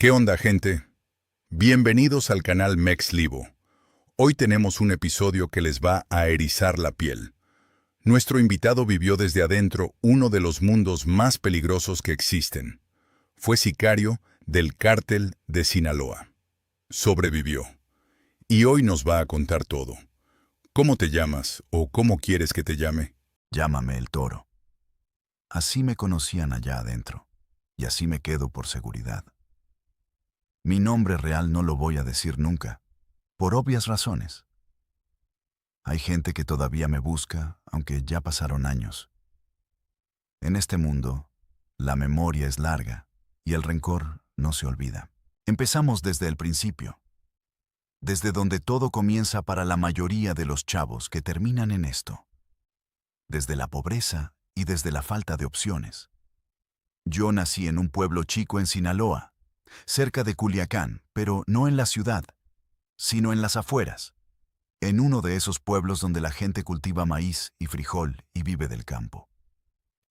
¿Qué onda, gente? Bienvenidos al canal Mexlivo. Hoy tenemos un episodio que les va a erizar la piel. Nuestro invitado vivió desde adentro uno de los mundos más peligrosos que existen. Fue sicario del cártel de Sinaloa. Sobrevivió. Y hoy nos va a contar todo. ¿Cómo te llamas o cómo quieres que te llame? Llámame el Toro. Así me conocían allá adentro, y así me quedo por seguridad. Mi nombre real no lo voy a decir nunca, por obvias razones. Hay gente que todavía me busca, aunque ya pasaron años. En este mundo, la memoria es larga, y el rencor no se olvida. Empezamos desde el principio, desde donde todo comienza para la mayoría de los chavos que terminan en esto. Desde la pobreza y desde la falta de opciones. Yo nací en un pueblo chico en Sinaloa, cerca de Culiacán, pero no en la ciudad, sino en las afueras, en uno de esos pueblos donde la gente cultiva maíz y frijol y vive del campo.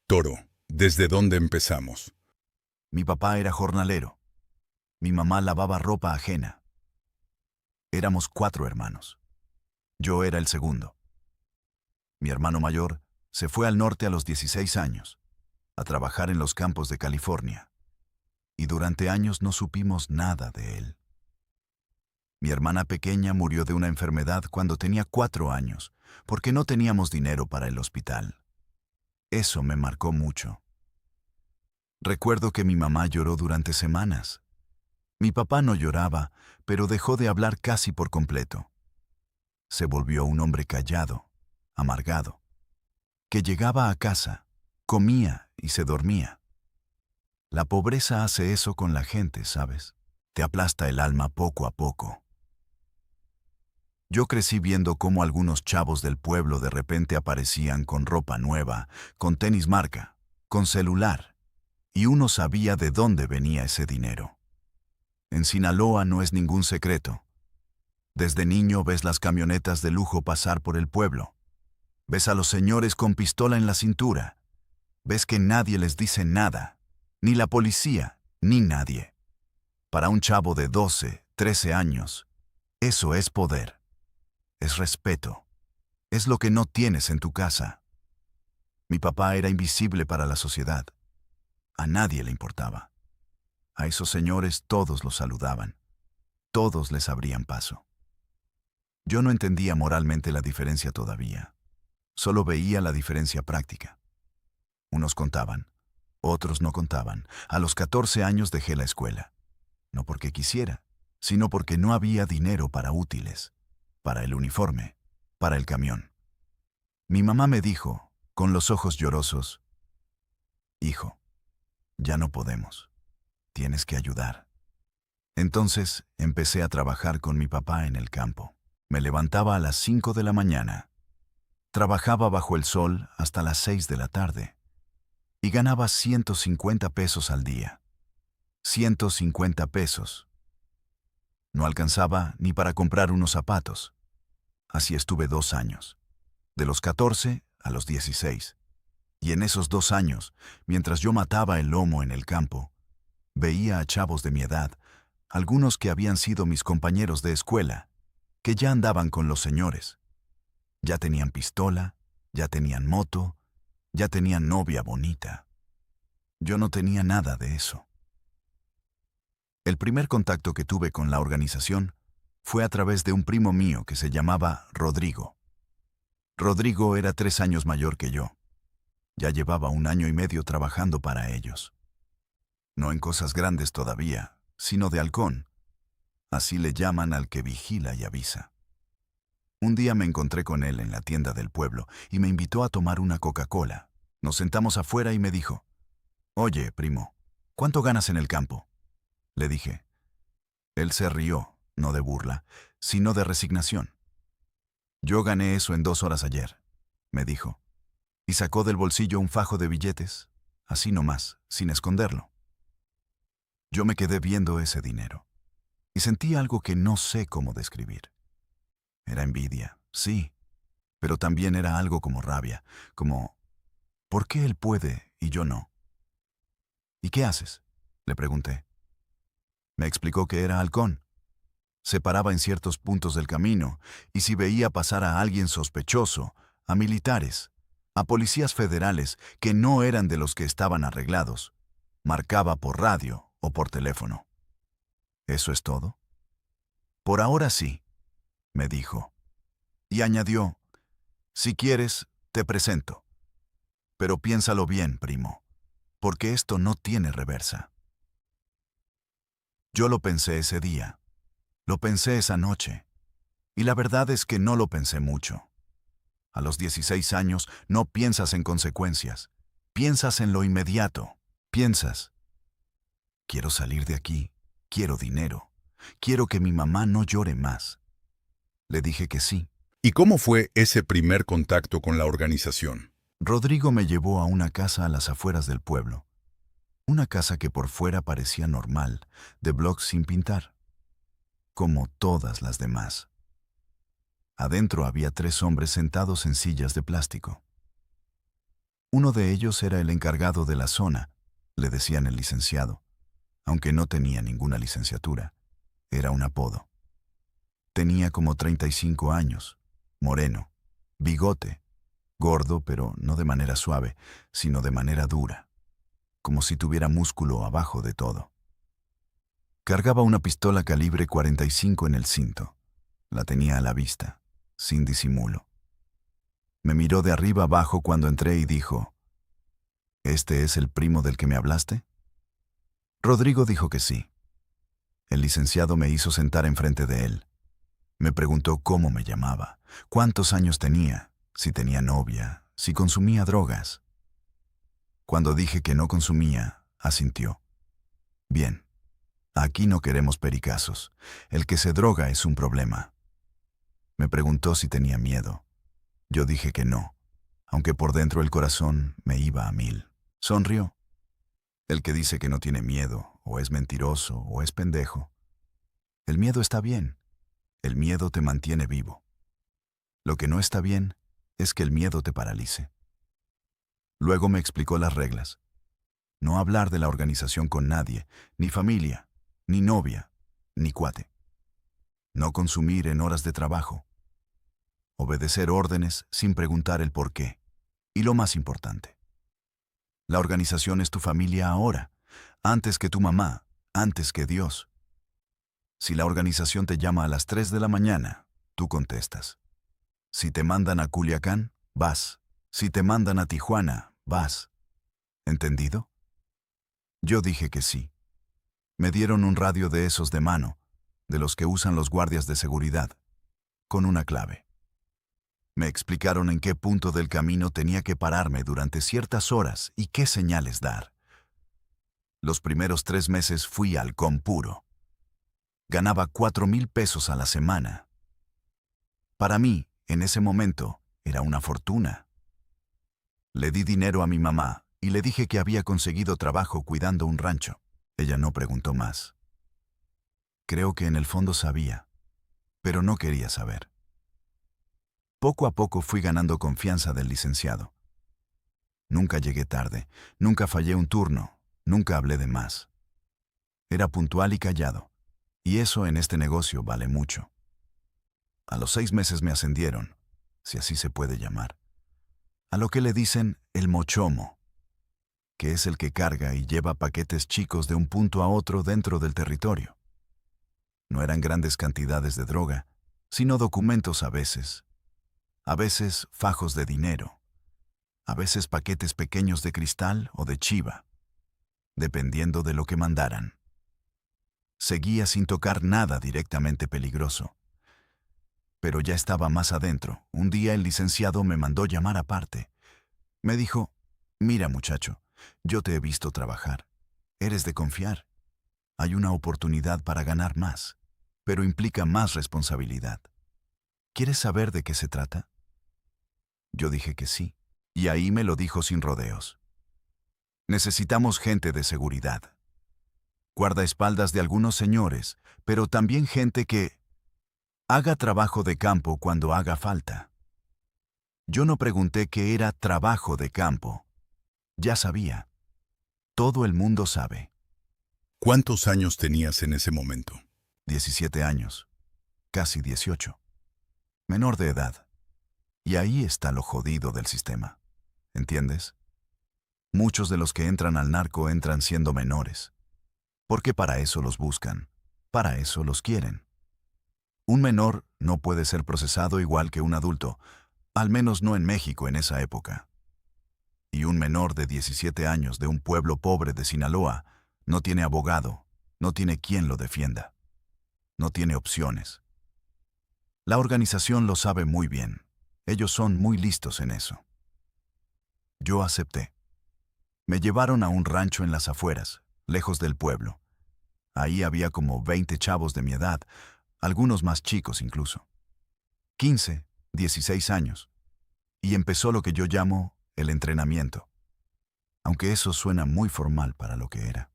Toro, ¿desde dónde empezamos? Mi papá era jornalero, mi mamá lavaba ropa ajena. Éramos 4 hermanos. Yo era el segundo. Mi hermano mayor se fue al norte a los 16 años, a trabajar en los campos de California, y durante años no supimos nada de él. Mi hermana pequeña murió de una enfermedad cuando tenía 4 años, porque no teníamos dinero para el hospital. Eso me marcó mucho. Recuerdo que mi mamá lloró durante semanas. Mi papá no lloraba, pero dejó de hablar casi por completo. Se volvió un hombre callado, amargado, que llegaba a casa, comía y se dormía. La pobreza hace eso con la gente, ¿sabes? Te aplasta el alma poco a poco. Yo crecí viendo cómo algunos chavos del pueblo de repente aparecían con ropa nueva, con tenis marca, con celular, y uno sabía de dónde venía ese dinero. En Sinaloa no es ningún secreto. Desde niño ves las camionetas de lujo pasar por el pueblo. Ves a los señores con pistola en la cintura. Ves que nadie les dice nada, ni la policía, ni nadie. Para un chavo de 12, 13 años, eso es poder. Es respeto. Es lo que no tienes en tu casa. Mi papá era invisible para la sociedad. A nadie le importaba. A esos señores todos los saludaban. Todos les abrían paso. Yo no entendía moralmente la diferencia todavía. Solo veía la diferencia práctica. Unos contaban, otros no contaban. A los 14 años dejé la escuela. No porque quisiera, sino porque no había dinero para útiles, para el uniforme, para el camión. Mi mamá me dijo, con los ojos llorosos, «Hijo, ya no podemos. Tienes que ayudar». Entonces empecé a trabajar con mi papá en el campo. Me levantaba a las 5 de la mañana. Trabajaba bajo el sol hasta las 6 de la tarde. Y ganaba 150 pesos al día. 150 pesos. No alcanzaba ni para comprar unos zapatos. Así estuve 2 años. De los 14 a los 16. Y en esos 2 años, mientras yo mataba el lomo en el campo, veía a chavos de mi edad, algunos que habían sido mis compañeros de escuela, que ya andaban con los señores. Ya tenían pistola, ya tenían moto, ya tenían novia bonita. Yo no tenía nada de eso. El primer contacto que tuve con la organización fue a través de un primo mío que se llamaba Rodrigo. Rodrigo era 3 años mayor que yo. Ya llevaba 1 año y medio trabajando para ellos. No en cosas grandes todavía, sino de halcón. Así le llaman al que vigila y avisa. Un día me encontré con él en la tienda del pueblo y me invitó a tomar una Coca-Cola. Nos sentamos afuera y me dijo, «Oye, primo, ¿cuánto ganas en el campo?». Le dije. Él se rió, no de burla, sino de resignación. «Yo gané eso en 2 horas ayer», me dijo, y sacó del bolsillo un fajo de billetes, así nomás, sin esconderlo. Yo me quedé viendo ese dinero, y sentí algo que no sé cómo describir. Era envidia, sí, pero también era algo como rabia, como, ¿por qué él puede y yo no? «¿Y qué haces?», le pregunté. Me explicó que era halcón. Se paraba en ciertos puntos del camino y si veía pasar a alguien sospechoso, a militares, a policías federales que no eran de los que estaban arreglados, marcaba por radio o por teléfono. ¿Eso es todo? Por ahora sí, me dijo. Y añadió, si quieres, te presento. Pero piénsalo bien, primo, porque esto no tiene reversa. Yo lo pensé ese día, lo pensé esa noche, y la verdad es que no lo pensé mucho. A los 16 años no piensas en consecuencias, piensas en lo inmediato, piensas, quiero salir de aquí, quiero dinero, quiero que mi mamá no llore más. Le dije que sí. ¿Y cómo fue ese primer contacto con la organización? Rodrigo me llevó a una casa a las afueras del pueblo. Una casa que por fuera parecía normal, de blocs sin pintar, como todas las demás. Adentro había 3 hombres sentados en sillas de plástico. Uno de ellos era el encargado de la zona, le decían el licenciado, aunque no tenía ninguna licenciatura. Era un apodo. Tenía como 35 años, moreno, bigote, gordo pero no de manera suave, sino de manera dura, como si tuviera músculo abajo de todo. Cargaba una pistola calibre 45 en el cinto. La tenía a la vista, sin disimulo. Me miró de arriba abajo cuando entré y dijo, ¿este es el primo del que me hablaste? Rodrigo dijo que sí. El licenciado me hizo sentar enfrente de él. Me preguntó cómo me llamaba, cuántos años tenía, si tenía novia, si consumía drogas. Cuando dije que no consumía, asintió. Bien, aquí no queremos pericazos. El que se droga es un problema. Me preguntó si tenía miedo. Yo dije que no, aunque por dentro el corazón me iba a 1000. Sonrió. El que dice que no tiene miedo, o es mentiroso, o es pendejo. El miedo está bien. El miedo te mantiene vivo. Lo que no está bien es que el miedo te paralice. Luego me explicó las reglas. No hablar de la organización con nadie, ni familia, ni novia, ni cuate. No consumir en horas de trabajo. Obedecer órdenes sin preguntar el por qué. Y lo más importante. La organización es tu familia ahora, antes que tu mamá, antes que Dios. Si la organización te llama a las 3 de la mañana, tú contestas. Si te mandan a Culiacán, vas. Si te mandan a Tijuana, vas. ¿Entendido? Yo dije que sí. Me dieron un radio de esos de mano, de los que usan los guardias de seguridad, con una clave. Me explicaron en qué punto del camino tenía que pararme durante ciertas horas y qué señales dar. Los primeros 3 meses fui halcón puro. Ganaba 4,000 pesos a la semana. Para mí, en ese momento, era una fortuna. Le di dinero a mi mamá y le dije que había conseguido trabajo cuidando un rancho. Ella no preguntó más. Creo que en el fondo sabía, pero no quería saber. Poco a poco fui ganando confianza del licenciado. Nunca llegué tarde, nunca fallé un turno, nunca hablé de más. Era puntual y callado, y eso en este negocio vale mucho. A los 6 meses me ascendieron, si así se puede llamar, a lo que le dicen el mochomo, que es el que carga y lleva paquetes chicos de un punto a otro dentro del territorio. No eran grandes cantidades de droga, sino documentos a veces fajos de dinero, a veces paquetes pequeños de cristal o de chiva, dependiendo de lo que mandaran. Seguía sin tocar nada directamente peligroso. Pero ya estaba más adentro. Un día el licenciado me mandó llamar aparte. Me dijo, mira muchacho, yo te he visto trabajar. Eres de confiar. Hay una oportunidad para ganar más, pero implica más responsabilidad. ¿Quieres saber de qué se trata? Yo dije que sí, y ahí me lo dijo sin rodeos. Necesitamos gente de seguridad. Guardaespaldas de algunos señores, pero también gente que haga trabajo de campo cuando haga falta. Yo no pregunté qué era trabajo de campo. Ya sabía. Todo el mundo sabe. ¿Cuántos años tenías en ese momento? 17 años, casi 18. Menor de edad. Y ahí está lo jodido del sistema. ¿Entiendes? Muchos de los que entran al narco entran siendo menores. Porque para eso los buscan, para eso los quieren. Un menor no puede ser procesado igual que un adulto, al menos no en México en esa época. Y un menor de 17 años de un pueblo pobre de Sinaloa no tiene abogado, no tiene quien lo defienda. No tiene opciones. La organización lo sabe muy bien. Ellos son muy listos en eso. Yo acepté. Me llevaron a un rancho en las afueras, lejos del pueblo. Ahí había como 20 chavos de mi edad, algunos más chicos incluso. 15, 16 años. Y empezó lo que yo llamo el entrenamiento. Aunque eso suena muy formal para lo que era.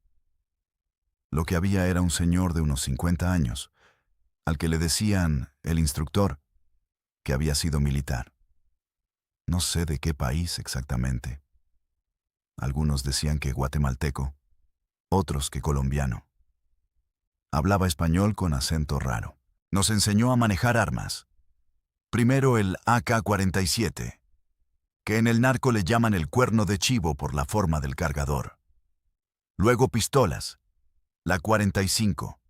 Lo que había era un señor de unos 50 años, al que le decían el instructor, que había sido militar. No sé de qué país exactamente. Algunos decían que guatemalteco, otros que colombiano. Hablaba español con acento raro. Nos enseñó a manejar armas. Primero el AK-47, que en el narco le llaman el cuerno de chivo por la forma del cargador. Luego pistolas, la 45,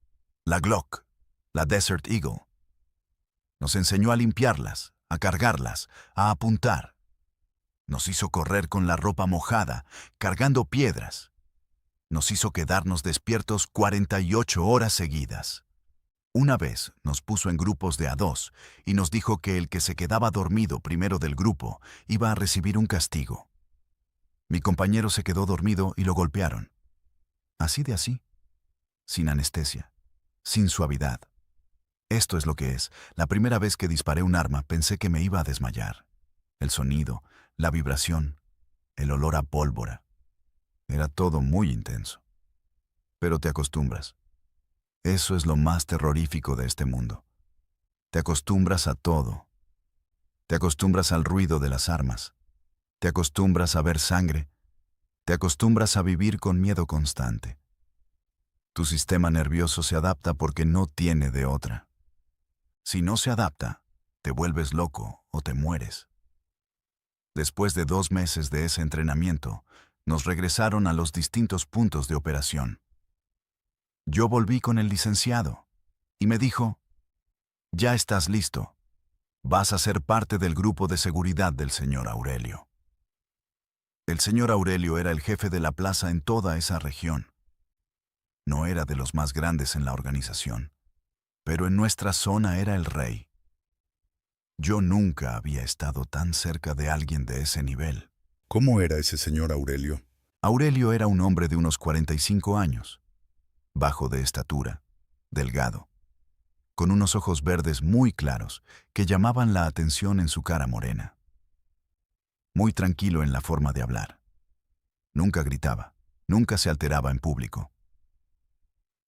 la Glock, la Desert Eagle. Nos enseñó a limpiarlas, a cargarlas, a apuntar. Nos hizo correr con la ropa mojada, cargando piedras. Nos hizo quedarnos despiertos 48 horas seguidas. Una vez nos puso en grupos de a dos y nos dijo que el que se quedaba dormido primero del grupo iba a recibir un castigo. Mi compañero se quedó dormido y lo golpearon. Así de así, sin anestesia, sin suavidad. Esto es lo que es. La primera vez que disparé un arma pensé que me iba a desmayar. El sonido, la vibración, el olor a pólvora. Era todo muy intenso. Pero te acostumbras. Eso es lo más terrorífico de este mundo. Te acostumbras a todo. Te acostumbras al ruido de las armas. Te acostumbras a ver sangre. Te acostumbras a vivir con miedo constante. Tu sistema nervioso se adapta porque no tiene de otra. Si no se adapta, te vuelves loco o te mueres. Después de 2 meses de ese entrenamiento, nos regresaron a los distintos puntos de operación. Yo volví con el licenciado y me dijo, ya estás listo. Vas a ser parte del grupo de seguridad del señor Aurelio. El señor Aurelio era el jefe de la plaza en toda esa región. No era de los más grandes en la organización, pero en nuestra zona era el rey. Yo nunca había estado tan cerca de alguien de ese nivel. ¿Cómo era ese señor Aurelio? Aurelio era un hombre de unos 45 años, bajo de estatura, delgado, con unos ojos verdes muy claros que llamaban la atención en su cara morena. Muy tranquilo en la forma de hablar. Nunca gritaba, nunca se alteraba en público.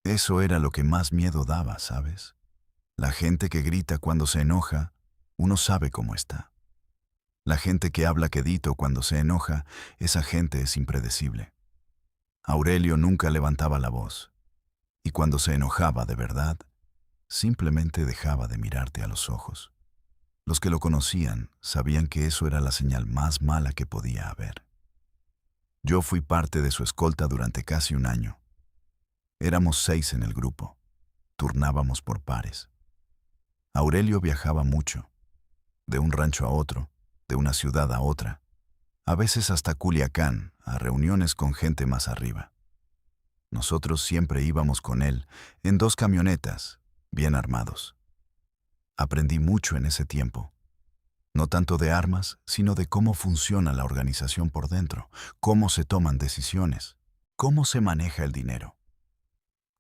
Eso era lo que más miedo daba, ¿sabes? La gente que grita cuando se enoja, uno sabe cómo está. La gente que habla quedito cuando se enoja, esa gente es impredecible. Aurelio nunca levantaba la voz, y cuando se enojaba de verdad, simplemente dejaba de mirarte a los ojos. Los que lo conocían sabían que eso era la señal más mala que podía haber. Yo fui parte de su escolta durante casi un año. Éramos 6 en el grupo. Turnábamos por pares. Aurelio viajaba mucho, de un rancho a otro, de una ciudad a otra, a veces hasta Culiacán, a reuniones con gente más arriba. Nosotros siempre íbamos con él, en 2 camionetas, bien armados. Aprendí mucho en ese tiempo. No tanto de armas, sino de cómo funciona la organización por dentro, cómo se toman decisiones, cómo se maneja el dinero,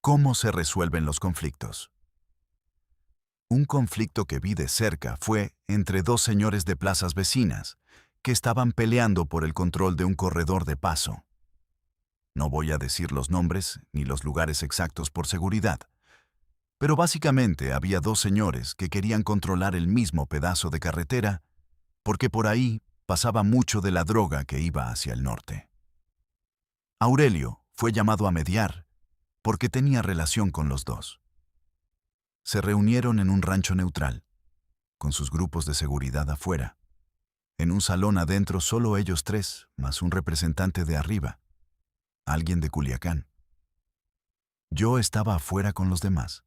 cómo se resuelven los conflictos. Un conflicto que vi de cerca fue entre 2 señores de plazas vecinas que estaban peleando por el control de un corredor de paso. No voy a decir los nombres ni los lugares exactos por seguridad, pero básicamente había 2 señores que querían controlar el mismo pedazo de carretera porque por ahí pasaba mucho de la droga que iba hacia el norte. Aurelio fue llamado a mediar porque tenía relación con los dos. Se reunieron en un rancho neutral, con sus grupos de seguridad afuera. En un salón adentro solo ellos tres, más un representante de arriba, alguien de Culiacán. Yo estaba afuera con los demás.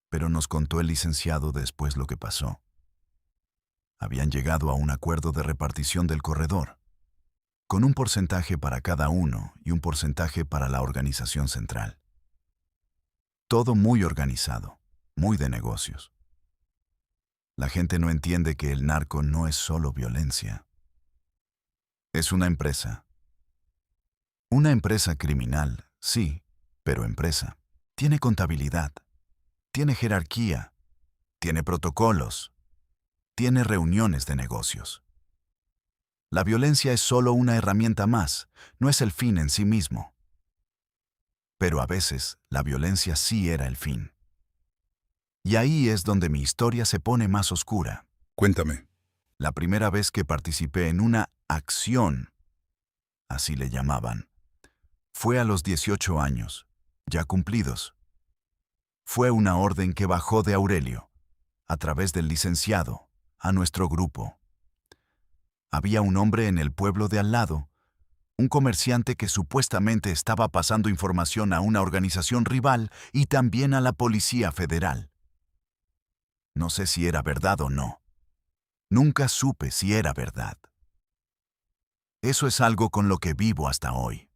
Pero nos contó el licenciado después lo que pasó. Habían llegado a un acuerdo de repartición del corredor, con un porcentaje para cada uno y un porcentaje para la organización central. Todo muy organizado, muy de negocios. La gente no entiende que el narco no es solo violencia. Es una empresa. Una empresa criminal, sí, pero empresa. Tiene contabilidad, tiene jerarquía, tiene protocolos, tiene reuniones de negocios. La violencia es solo una herramienta más, no es el fin en sí mismo. Pero a veces la violencia sí era el fin. Y ahí es donde mi historia se pone más oscura. Cuéntame. La primera vez que participé en una acción, así le llamaban, fue a los 18 años, ya cumplidos. Fue una orden que bajó de Aurelio, a través del licenciado, a nuestro grupo. Había un hombre en el pueblo de al lado, un comerciante que supuestamente estaba pasando información a una organización rival y también a la Policía Federal. No sé si era verdad o no. Nunca supe si era verdad. Eso es algo con lo que vivo hasta hoy.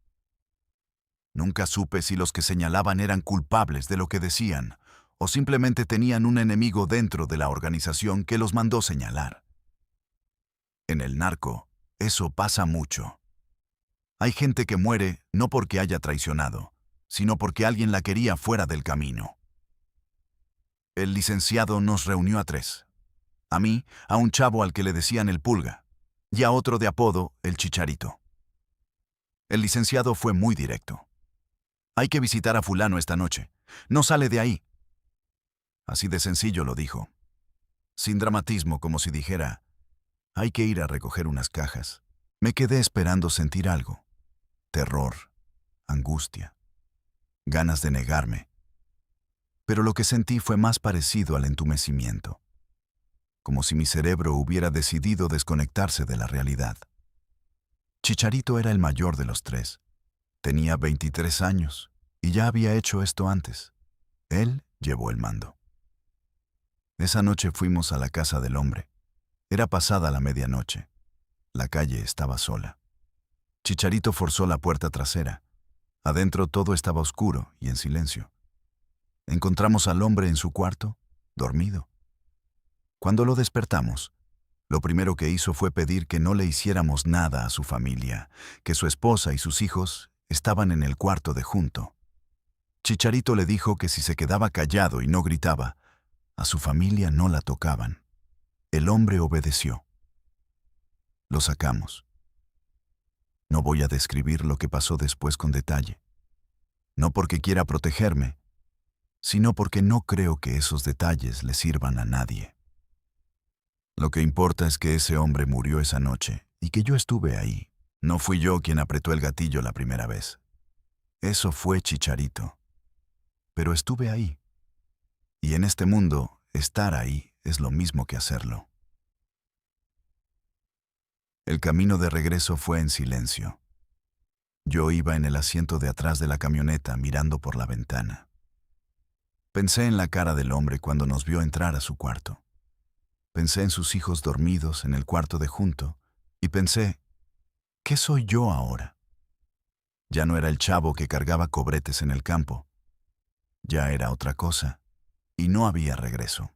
Nunca supe si los que señalaban eran culpables de lo que decían, o simplemente tenían un enemigo dentro de la organización que los mandó señalar. En el narco, eso pasa mucho. Hay gente que muere no porque haya traicionado, sino porque alguien la quería fuera del camino. El licenciado nos reunió a tres. A mí, a un chavo al que le decían el Pulga, y a otro de apodo, el Chicharito. El licenciado fue muy directo. Hay que visitar a fulano esta noche. No sale de ahí. Así de sencillo lo dijo. Sin dramatismo, como si dijera, hay que ir a recoger unas cajas. Me quedé esperando sentir algo. Terror, angustia, ganas de negarme. Pero lo que sentí fue más parecido al entumecimiento, como si mi cerebro hubiera decidido desconectarse de la realidad. Chicharito era el mayor de los tres. Tenía 23 años y ya había hecho esto antes. Él llevó el mando. Esa noche fuimos a la casa del hombre. Era pasada la medianoche. La calle estaba sola. Chicharito forzó la puerta trasera. Adentro todo estaba oscuro y en silencio. Encontramos al hombre en su cuarto, dormido. Cuando lo despertamos, lo primero que hizo fue pedir que no le hiciéramos nada a su familia, que su esposa y sus hijos estaban en el cuarto de junto. Chicharito le dijo que si se quedaba callado y no gritaba, a su familia no la tocaban. El hombre obedeció. Lo sacamos. No voy a describir lo que pasó después con detalle. No porque quiera protegerme, sino porque no creo que esos detalles le sirvan a nadie. Lo que importa es que ese hombre murió esa noche y que yo estuve ahí. No fui yo quien apretó el gatillo la primera vez. Eso fue Chicharito. Pero estuve ahí. Y en este mundo, estar ahí es lo mismo que hacerlo. El camino de regreso fue en silencio. Yo iba en el asiento de atrás de la camioneta mirando por la ventana. Pensé en la cara del hombre cuando nos vio entrar a su cuarto. Pensé en sus hijos dormidos en el cuarto de junto y pensé, ¿qué soy yo ahora? Ya no era el chavo que cargaba cobretes en el campo. Ya era otra cosa y no había regreso.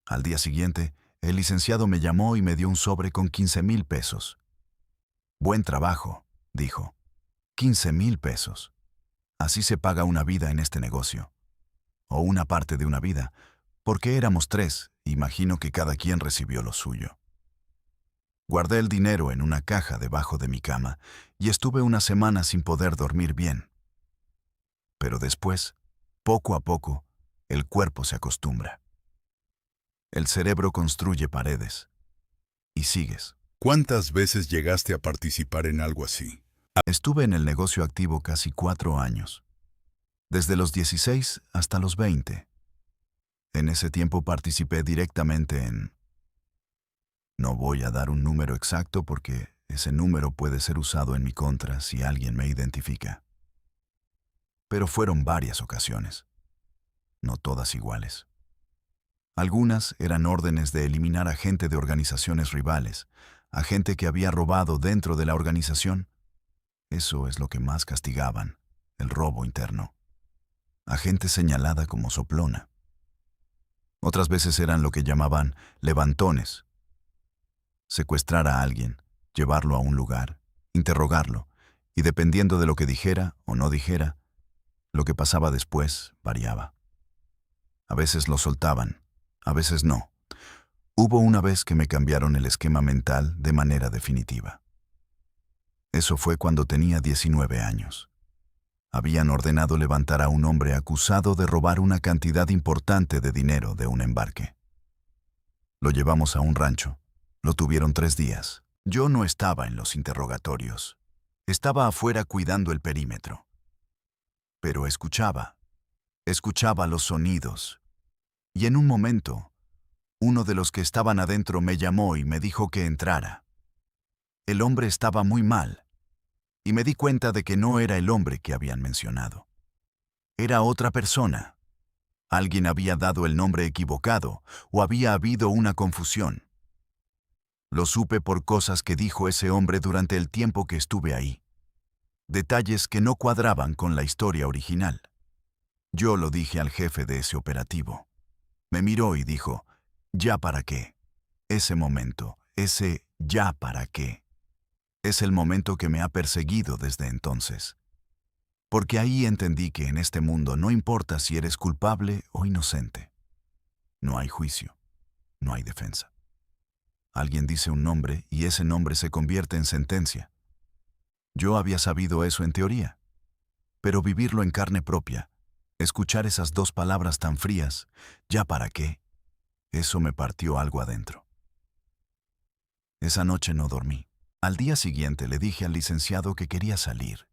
Al día siguiente, el licenciado me llamó y me dio un sobre con 15,000 pesos. Buen trabajo, dijo. 15,000 pesos. Así se paga una vida en este negocio. O una parte de una vida, porque éramos tres, imagino que cada quien recibió lo suyo. Guardé el dinero en una caja debajo de mi cama y estuve una semana sin poder dormir bien. Pero después, poco a poco, el cuerpo se acostumbra. El cerebro construye paredes. Y sigues. ¿Cuántas veces llegaste a participar en algo así? Estuve en el negocio activo casi 4 años. desde los 16 hasta los 20. En ese tiempo participé directamente en... No voy a dar un número exacto porque ese número puede ser usado en mi contra si alguien me identifica. Pero fueron varias ocasiones, no todas iguales. Algunas eran órdenes de eliminar a gente de organizaciones rivales, a gente que había robado dentro de la organización. Eso es lo que más castigaban, el robo interno. A gente señalada como soplona. Otras veces eran lo que llamaban levantones. Secuestrar a alguien, llevarlo a un lugar, interrogarlo, y dependiendo de lo que dijera o no dijera, lo que pasaba después variaba. A veces lo soltaban, a veces no. Hubo una vez que me cambiaron el esquema mental de manera definitiva. Eso fue cuando tenía 19 años. Habían ordenado levantar a un hombre acusado de robar una cantidad importante de dinero de un embarque. Lo llevamos a un rancho. Lo tuvieron 3 días. Yo no estaba en los interrogatorios. Estaba afuera cuidando el perímetro. Pero escuchaba los sonidos. Y en un momento, uno de los que estaban adentro me llamó y me dijo que entrara. El hombre estaba muy mal. Y me di cuenta de que no era el hombre que habían mencionado. Era otra persona. Alguien había dado el nombre equivocado o había habido una confusión. Lo supe por cosas que dijo ese hombre durante el tiempo que estuve ahí. Detalles que no cuadraban con la historia original. Yo lo dije al jefe de ese operativo. Me miró y dijo, ¿ya para qué? Ese momento, ese ¿ya para qué? Es el momento que me ha perseguido desde entonces. Porque ahí entendí que en este mundo no importa si eres culpable o inocente. No hay juicio, no hay defensa. Alguien dice un nombre y ese nombre se convierte en sentencia. Yo había sabido eso en teoría, pero vivirlo en carne propia, escuchar esas 2 palabras tan frías, ¿ya para qué? Eso me partió algo adentro. Esa noche no dormí. Al día siguiente le dije al licenciado que quería salir,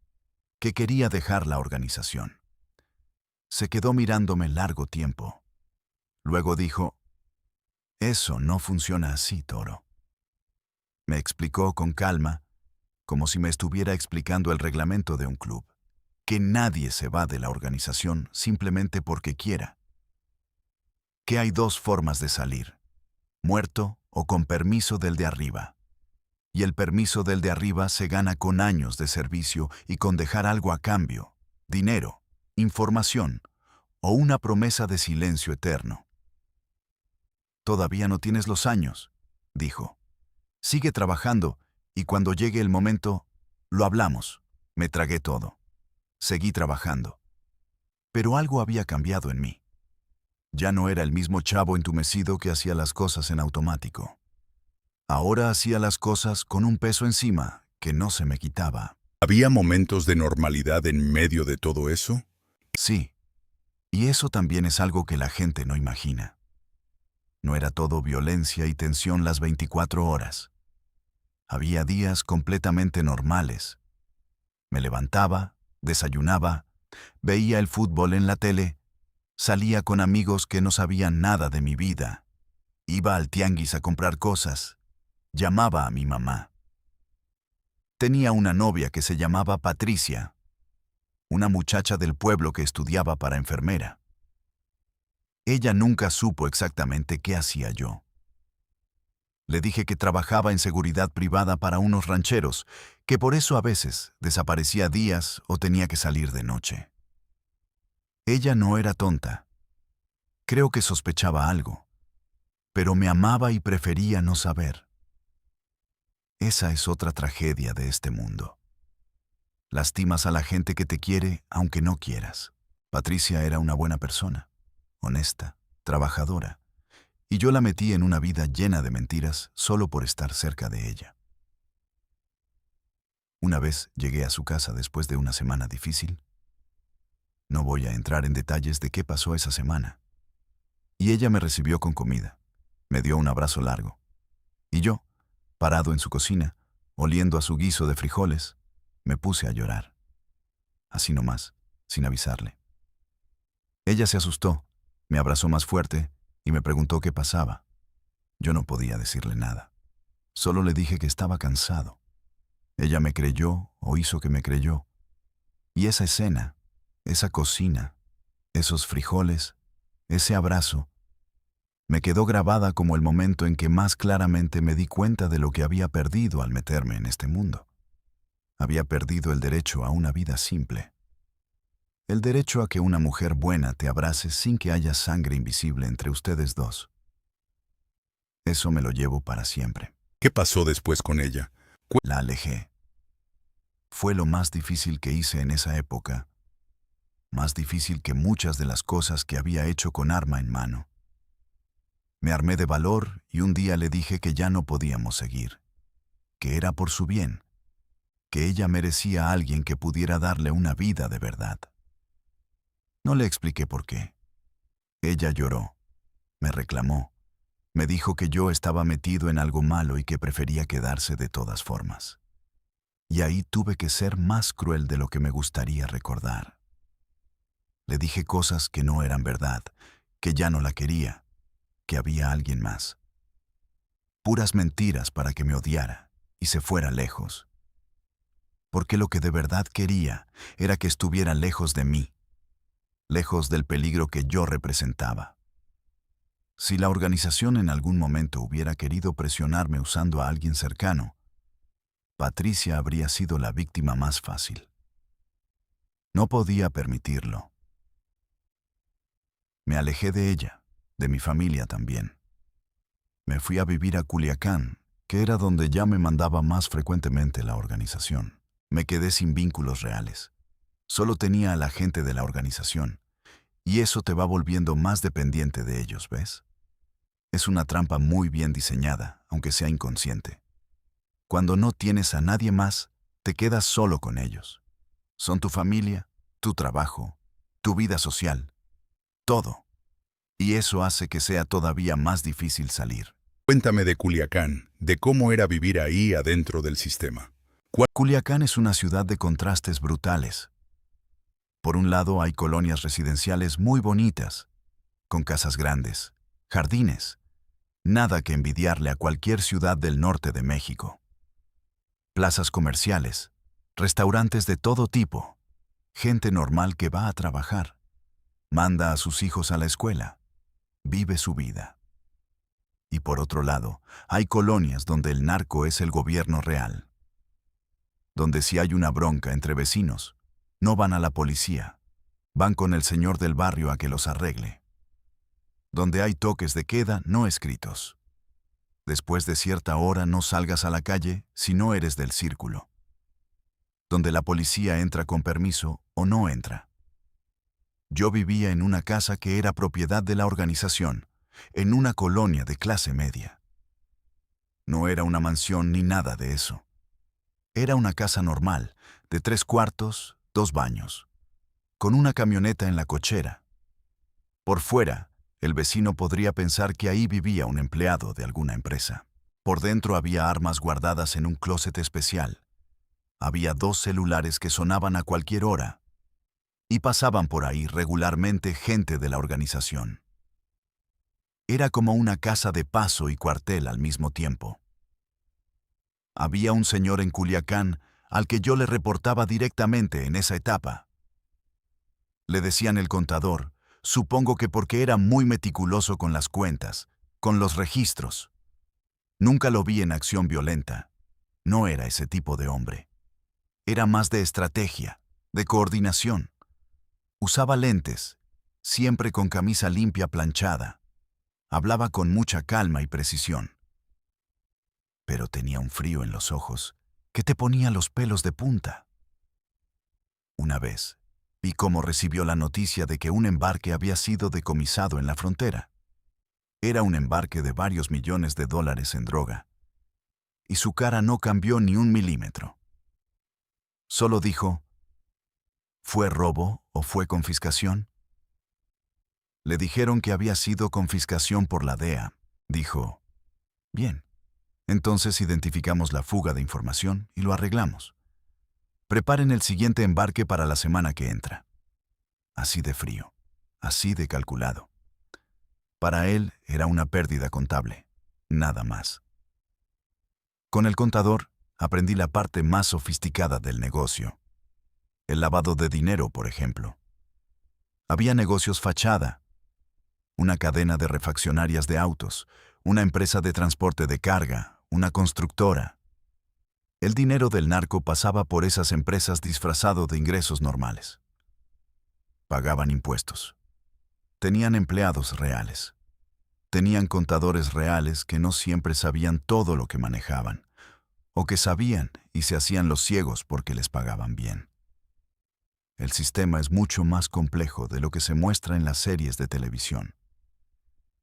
que quería dejar la organización. Se quedó mirándome largo tiempo. Luego dijo, «Eso no funciona así, Toro». Me explicó con calma, como si me estuviera explicando el reglamento de un club, que nadie se va de la organización simplemente porque quiera. Que hay 2 formas de salir, muerto o con permiso del de arriba. Y el permiso del de arriba se gana con años de servicio y con dejar algo a cambio, dinero, información o una promesa de silencio eterno. «Todavía no tienes los años», dijo. «Sigue trabajando y cuando llegue el momento, lo hablamos». Me tragué todo. Seguí trabajando. Pero algo había cambiado en mí. Ya no era el mismo chavo entumecido que hacía las cosas en automático. Ahora hacía las cosas con un peso encima que no se me quitaba. ¿Había momentos de normalidad en medio de todo eso? Sí, y eso también es algo que la gente no imagina. No era todo violencia y tensión las 24 horas. Había días completamente normales. Me levantaba, desayunaba, veía el fútbol en la tele, salía con amigos que no sabían nada de mi vida, iba al tianguis a comprar cosas, llamaba a mi mamá. Tenía una novia que se llamaba Patricia, una muchacha del pueblo que estudiaba para enfermera. Ella nunca supo exactamente qué hacía yo. Le dije que trabajaba en seguridad privada para unos rancheros, que por eso a veces desaparecía días o tenía que salir de noche. Ella no era tonta. Creo que sospechaba algo, pero me amaba y prefería no saber. Esa es otra tragedia de este mundo. Lastimas a la gente que te quiere aunque no quieras. Patricia era una buena persona, honesta, trabajadora, y yo la metí en una vida llena de mentiras solo por estar cerca de ella. Una vez llegué a su casa después de una semana difícil. No voy a entrar en detalles de qué pasó esa semana. Y ella me recibió con comida, me dio un abrazo largo. Y yo, parado en su cocina, oliendo a su guiso de frijoles, me puse a llorar. Así nomás, sin avisarle. Ella se asustó, me abrazó más fuerte y me preguntó qué pasaba. Yo no podía decirle nada. Solo le dije que estaba cansado. Ella me creyó o hizo que me creyó. Y esa escena, esa cocina, esos frijoles, ese abrazo, me quedó grabada como el momento en que más claramente me di cuenta de lo que había perdido al meterme en este mundo. Había perdido el derecho a una vida simple. El derecho a que una mujer buena te abrace sin que haya sangre invisible entre ustedes dos. Eso me lo llevo para siempre. ¿Qué pasó después con ella? La alejé. Fue lo más difícil que hice en esa época, más difícil que muchas de las cosas que había hecho con arma en mano. Me armé de valor y un día le dije que ya no podíamos seguir, que era por su bien, que ella merecía a alguien que pudiera darle una vida de verdad. No le expliqué por qué. Ella lloró, me reclamó, me dijo que yo estaba metido en algo malo y que prefería quedarse de todas formas. Y ahí tuve que ser más cruel de lo que me gustaría recordar. Le dije cosas que no eran verdad, que ya no la quería, que había alguien más. Puras mentiras para que me odiara y se fuera lejos. Porque lo que de verdad quería era que estuviera lejos de mí, lejos del peligro que yo representaba. Si la organización en algún momento hubiera querido presionarme usando a alguien cercano, Patricia habría sido la víctima más fácil. No podía permitirlo. Me alejé de ella, de mi familia también. Me fui a vivir a Culiacán, que era donde ya me mandaba más frecuentemente la organización. Me quedé sin vínculos reales. Solo tenía a la gente de la organización, y eso te va volviendo más dependiente de ellos, ¿ves? Es una trampa muy bien diseñada, aunque sea inconsciente. Cuando no tienes a nadie más, te quedas solo con ellos. Son tu familia, tu trabajo, tu vida social, todo. Y eso hace que sea todavía más difícil salir. Cuéntame de Culiacán, de cómo era vivir ahí adentro del sistema. Culiacán es una ciudad de contrastes brutales. Por un lado hay colonias residenciales muy bonitas, con casas grandes, jardines, nada que envidiarle a cualquier ciudad del norte de México. Plazas comerciales, restaurantes de todo tipo, gente normal que va a trabajar, manda a sus hijos a la escuela, vive su vida. Y por otro lado, hay colonias donde el narco es el gobierno real, donde si hay una bronca entre vecinos, no van a la policía, van con el señor del barrio a que los arregle. Donde hay toques de queda no escritos. Después de cierta hora no salgas a la calle si no eres del círculo. Donde la policía entra con permiso o no entra. Yo vivía en una casa que era propiedad de la organización, en una colonia de clase media. No era una mansión ni nada de eso. Era una casa normal, de 3 cuartos, 2 baños, con una camioneta en la cochera. Por fuera, el vecino podría pensar que ahí vivía un empleado de alguna empresa. Por dentro había armas guardadas en un closet especial. Había 2 celulares que sonaban a cualquier hora. Y pasaban por ahí regularmente gente de la organización. Era como una casa de paso y cuartel al mismo tiempo. Había un señor en Culiacán al que yo le reportaba directamente en esa etapa. Le decían el contador, supongo que porque era muy meticuloso con las cuentas, con los registros. Nunca lo vi en acción violenta. No era ese tipo de hombre. Era más de estrategia, de coordinación. Usaba lentes, siempre con camisa limpia planchada. Hablaba con mucha calma y precisión. Pero tenía un frío en los ojos que te ponía los pelos de punta. Una vez, vi cómo recibió la noticia de que un embarque había sido decomisado en la frontera. Era un embarque de varios millones de dólares en droga. Y su cara no cambió ni un milímetro. Solo dijo, ¿fue robo o fue confiscación? Le dijeron que había sido confiscación por la DEA. Dijo, bien, entonces identificamos la fuga de información y lo arreglamos. Preparen el siguiente embarque para la semana que entra. Así de frío, así de calculado. Para él era una pérdida contable, nada más. Con el contador aprendí la parte más sofisticada del negocio. El lavado de dinero, por ejemplo. Había negocios fachada, una cadena de refaccionarias de autos, una empresa de transporte de carga, una constructora. El dinero del narco pasaba por esas empresas disfrazado de ingresos normales. Pagaban impuestos. Tenían empleados reales. Tenían contadores reales que no siempre sabían todo lo que manejaban, o que sabían y se hacían los ciegos porque les pagaban bien. El sistema es mucho más complejo de lo que se muestra en las series de televisión.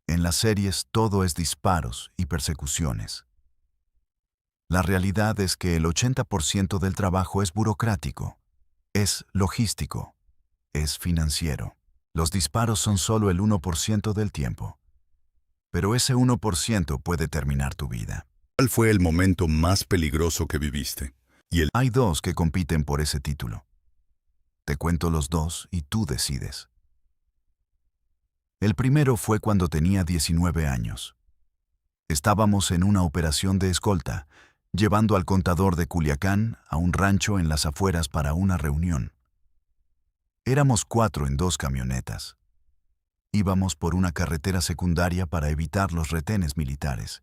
En las series todo es disparos y persecuciones. La realidad es que el 80% del trabajo es burocrático, es logístico, es financiero. Los disparos son solo el 1% del tiempo. Pero ese 1% puede terminar tu vida. ¿Cuál fue el momento más peligroso que viviste? Hay dos que compiten por ese título. Te cuento los dos y tú decides. El primero fue cuando tenía 19 años. Estábamos en una operación de escolta, llevando al contador de Culiacán a un rancho en las afueras para una reunión. Éramos 4 en 2 camionetas. Íbamos por una carretera secundaria para evitar los retenes militares.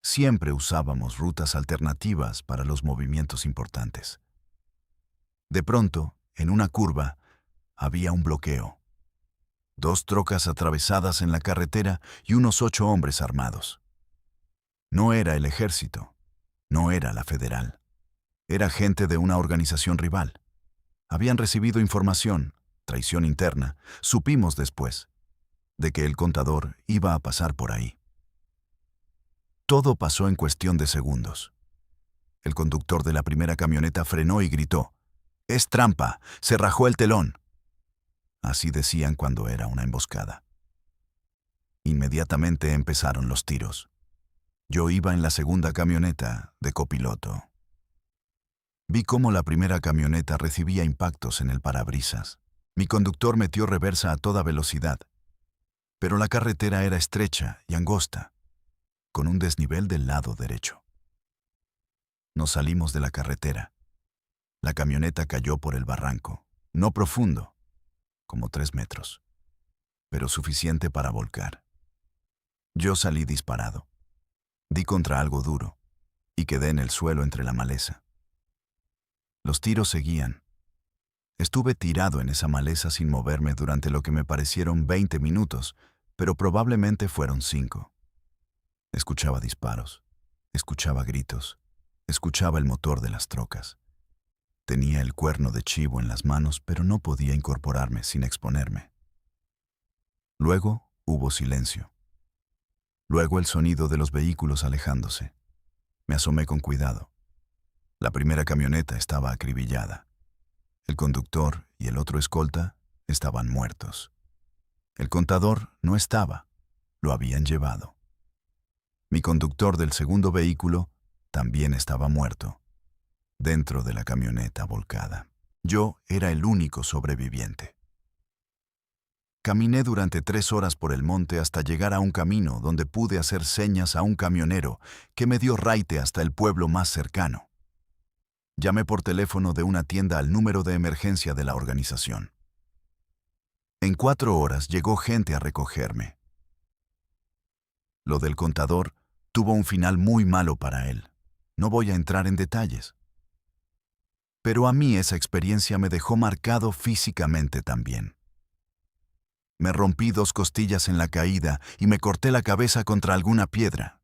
Siempre usábamos rutas alternativas para los movimientos importantes. De pronto, en una curva, había un bloqueo. 2 trocas atravesadas en la carretera y unos 8 hombres armados. No era el ejército, no era la federal. Era gente de una organización rival. Habían recibido información, traición interna, supimos después, de que el contador iba a pasar por ahí. Todo pasó en cuestión de segundos. El conductor de la primera camioneta frenó y gritó: «¡Es trampa! ¡Se rajó el telón!». Así decían cuando era una emboscada. Inmediatamente empezaron los tiros. Yo iba en la segunda camioneta, de copiloto. Vi cómo la primera camioneta recibía impactos en el parabrisas. Mi conductor metió reversa a toda velocidad, pero la carretera era estrecha y angosta, con un desnivel del lado derecho. Nos salimos de la carretera. La camioneta cayó por el barranco, no profundo, como 3 metros, pero suficiente para volcar. Yo salí disparado. Di contra algo duro y quedé en el suelo entre la maleza. Los tiros seguían. Estuve tirado en esa maleza sin moverme durante lo que me parecieron 20 minutos, pero probablemente fueron 5. Escuchaba disparos, escuchaba gritos, escuchaba el motor de las trocas. Tenía el cuerno de chivo en las manos, pero no podía incorporarme sin exponerme. Luego hubo silencio. Luego el sonido de los vehículos alejándose. Me asomé con cuidado. La primera camioneta estaba acribillada. El conductor y el otro escolta estaban muertos. El contador no estaba, lo habían llevado. Mi conductor del segundo vehículo también estaba muerto, dentro de la camioneta volcada. Yo era el único sobreviviente. Caminé durante 3 horas por el monte hasta llegar a un camino donde pude hacer señas a un camionero que me dio raite hasta el pueblo más cercano. Llamé por teléfono de una tienda al número de emergencia de la organización. En 4 horas llegó gente a recogerme. Lo del contador tuvo un final muy malo para él. No voy a entrar en detalles. Pero a mí esa experiencia me dejó marcado físicamente también. Me rompí 2 costillas en la caída y me corté la cabeza contra alguna piedra.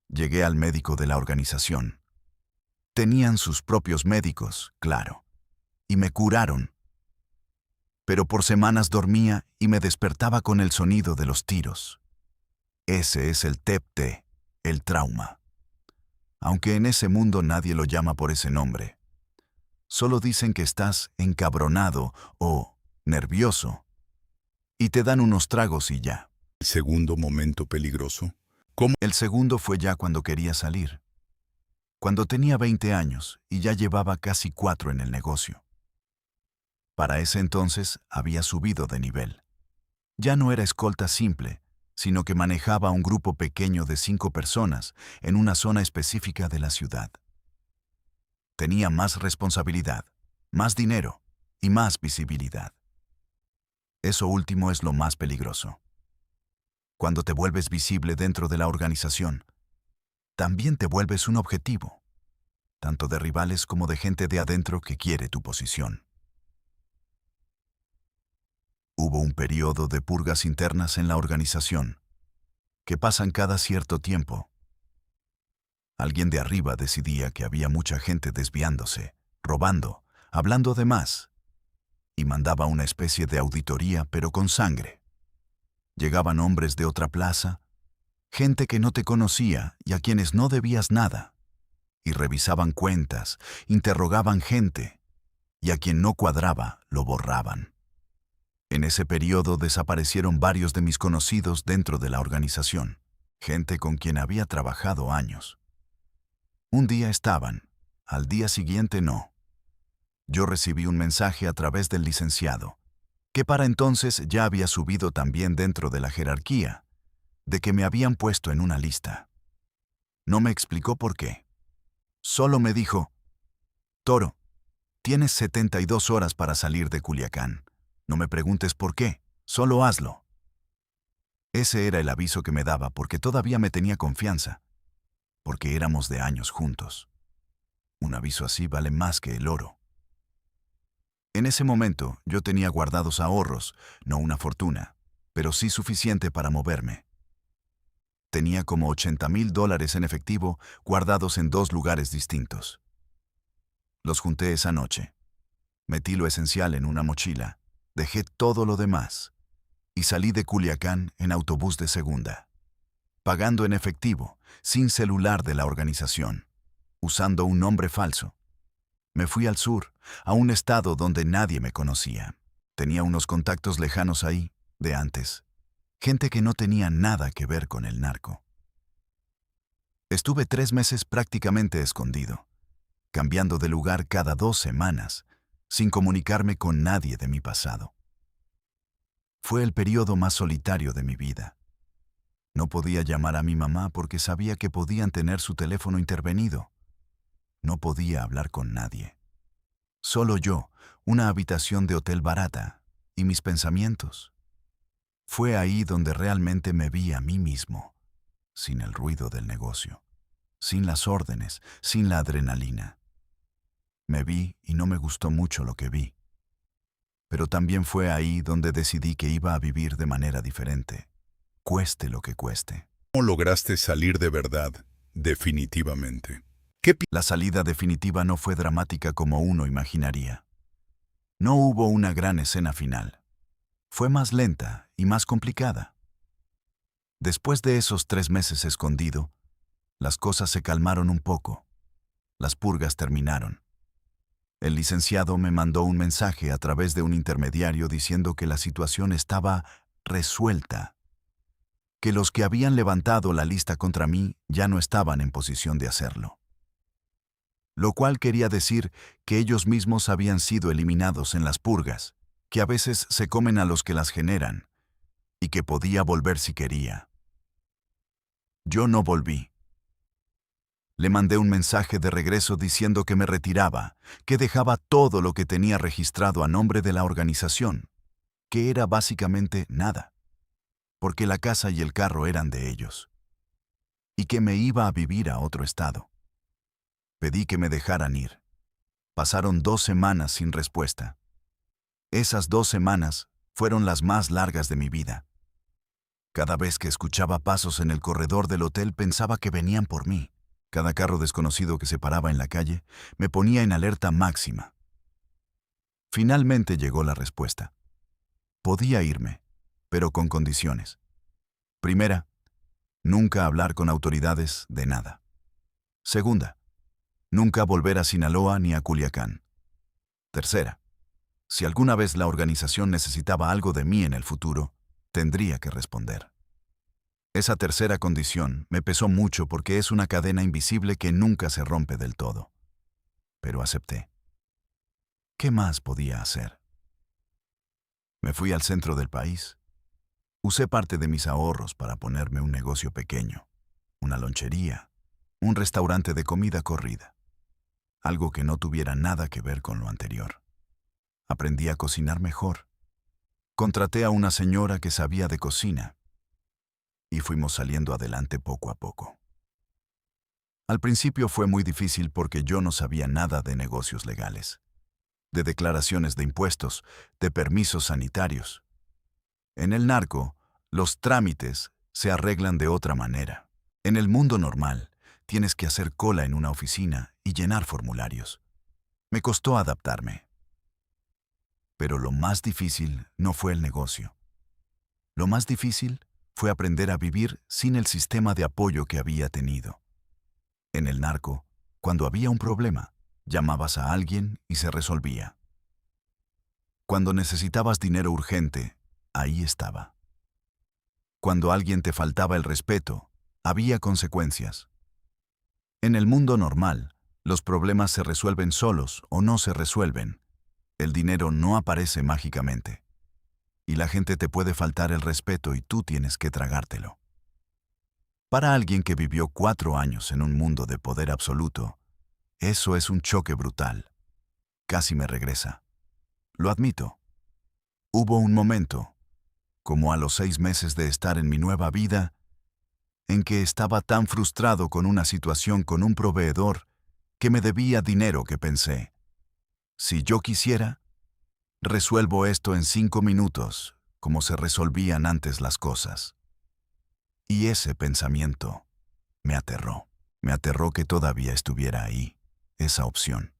Llegué al médico de la organización. Tenían sus propios médicos, claro, y me curaron. Pero por semanas dormía y me despertaba con el sonido de los tiros. Ese es el TEPT, el trauma. Aunque en ese mundo nadie lo llama por ese nombre. Solo dicen que estás encabronado o nervioso y te dan unos tragos y ya. ¿El segundo momento peligroso? El segundo fue ya cuando quería salir. Cuando tenía 20 años y ya llevaba casi 4 en el negocio. Para ese entonces había subido de nivel. Ya no era escolta simple, sino que manejaba un grupo pequeño de 5 personas en una zona específica de la ciudad. Tenía más responsabilidad, más dinero y más visibilidad. Eso último es lo más peligroso. Cuando te vuelves visible dentro de la organización, también te vuelves un objetivo, tanto de rivales como de gente de adentro que quiere tu posición. Hubo un periodo de purgas internas en la organización, que pasan cada cierto tiempo. Alguien de arriba decidía que había mucha gente desviándose, robando, hablando de más, y mandaba una especie de auditoría, pero con sangre. Llegaban hombres de otra plaza, gente que no te conocía y a quienes no debías nada, y revisaban cuentas, interrogaban gente, y a quien no cuadraba lo borraban. En ese periodo desaparecieron varios de mis conocidos dentro de la organización, gente con quien había trabajado años. Un día estaban, al día siguiente no. Yo recibí un mensaje a través del licenciado, que para entonces ya había subido también dentro de la jerarquía, de que me habían puesto en una lista. No me explicó por qué. Solo me dijo: Toro, tienes 72 horas para salir de Culiacán. No me preguntes por qué, solo hazlo. Ese era el aviso que me daba porque todavía me tenía confianza, porque éramos de años juntos. Un aviso así vale más que el oro. En ese momento yo tenía guardados ahorros, no una fortuna, pero sí suficiente para moverme. Tenía como $80,000 en efectivo guardados en 2 lugares distintos. Los junté esa noche. Metí lo esencial en una mochila, dejé todo lo demás y salí de Culiacán en autobús de segunda, pagando en efectivo, sin celular de la organización, usando un nombre falso. Me fui al sur, a un estado donde nadie me conocía. Tenía unos contactos lejanos ahí, de antes, gente que no tenía nada que ver con el narco. Estuve 3 meses prácticamente escondido, cambiando de lugar cada 2 semanas, sin comunicarme con nadie de mi pasado. Fue el periodo más solitario de mi vida. No podía llamar a mi mamá porque sabía que podían tener su teléfono intervenido. No podía hablar con nadie. Solo yo, una habitación de hotel barata y mis pensamientos. Fue ahí donde realmente me vi a mí mismo, sin el ruido del negocio, sin las órdenes, sin la adrenalina. Me vi y no me gustó mucho lo que vi. Pero también fue ahí donde decidí que iba a vivir de manera diferente, cueste lo que cueste. ¿Cómo lograste salir de verdad, definitivamente? La salida definitiva no fue dramática como uno imaginaría. No hubo una gran escena final. Fue más lenta y más complicada. Después de esos 3 meses escondido, las cosas se calmaron un poco. Las purgas terminaron. El licenciado me mandó un mensaje a través de un intermediario diciendo que la situación estaba resuelta, que los que habían levantado la lista contra mí ya no estaban en posición de hacerlo. Lo cual quería decir que ellos mismos habían sido eliminados en las purgas, que a veces se comen a los que las generan, y que podía volver si quería. Yo no volví. Le mandé un mensaje de regreso diciendo que me retiraba, que dejaba todo lo que tenía registrado a nombre de la organización, que era básicamente nada, porque la casa y el carro eran de ellos, y que me iba a vivir a otro estado. Pedí que me dejaran ir. Pasaron 2 semanas sin respuesta. Esas 2 semanas fueron las más largas de mi vida. Cada vez que escuchaba pasos en el corredor del hotel pensaba que venían por mí. Cada carro desconocido que se paraba en la calle me ponía en alerta máxima. Finalmente llegó la respuesta. Podía irme, pero con condiciones. Primera, nunca hablar con autoridades de nada. Segunda, nunca volver a Sinaloa ni a Culiacán. Tercera, si alguna vez la organización necesitaba algo de mí en el futuro, tendría que responder. Esa tercera condición me pesó mucho porque es una cadena invisible que nunca se rompe del todo. Pero acepté. ¿Qué más podía hacer? Me fui al centro del país, Usé parte de mis ahorros para ponerme un negocio pequeño, una lonchería, un restaurante de comida corrida, algo que no tuviera nada que ver con lo anterior. Aprendí a cocinar mejor. Contraté a una señora que sabía de cocina y fuimos saliendo adelante poco a poco. Al principio fue muy difícil porque yo no sabía nada de negocios legales, de declaraciones de impuestos, de permisos sanitarios. En el narco, los trámites se arreglan de otra manera. En el mundo normal, tienes que hacer cola en una oficina y llenar formularios. Me costó adaptarme. Pero lo más difícil no fue el negocio. Lo más difícil fue aprender a vivir sin el sistema de apoyo que había tenido. En el narco, cuando había un problema, llamabas a alguien y se resolvía. Cuando necesitabas dinero urgente, ahí estaba. Cuando alguien te faltaba el respeto, había consecuencias. En el mundo normal, los problemas se resuelven solos o no se resuelven. El dinero no aparece mágicamente. Y la gente te puede faltar el respeto y tú tienes que tragártelo. Para alguien que vivió 4 años en un mundo de poder absoluto, eso es un choque brutal. Casi me regresa. Lo admito. Hubo un momento, como a los 6 meses de estar en mi nueva vida, en que estaba tan frustrado con una situación con un proveedor que me debía dinero que pensé, si yo quisiera, resuelvo esto en 5 minutos, como se resolvían antes las cosas. Y ese pensamiento me aterró. Me aterró que todavía estuviera ahí, esa opción,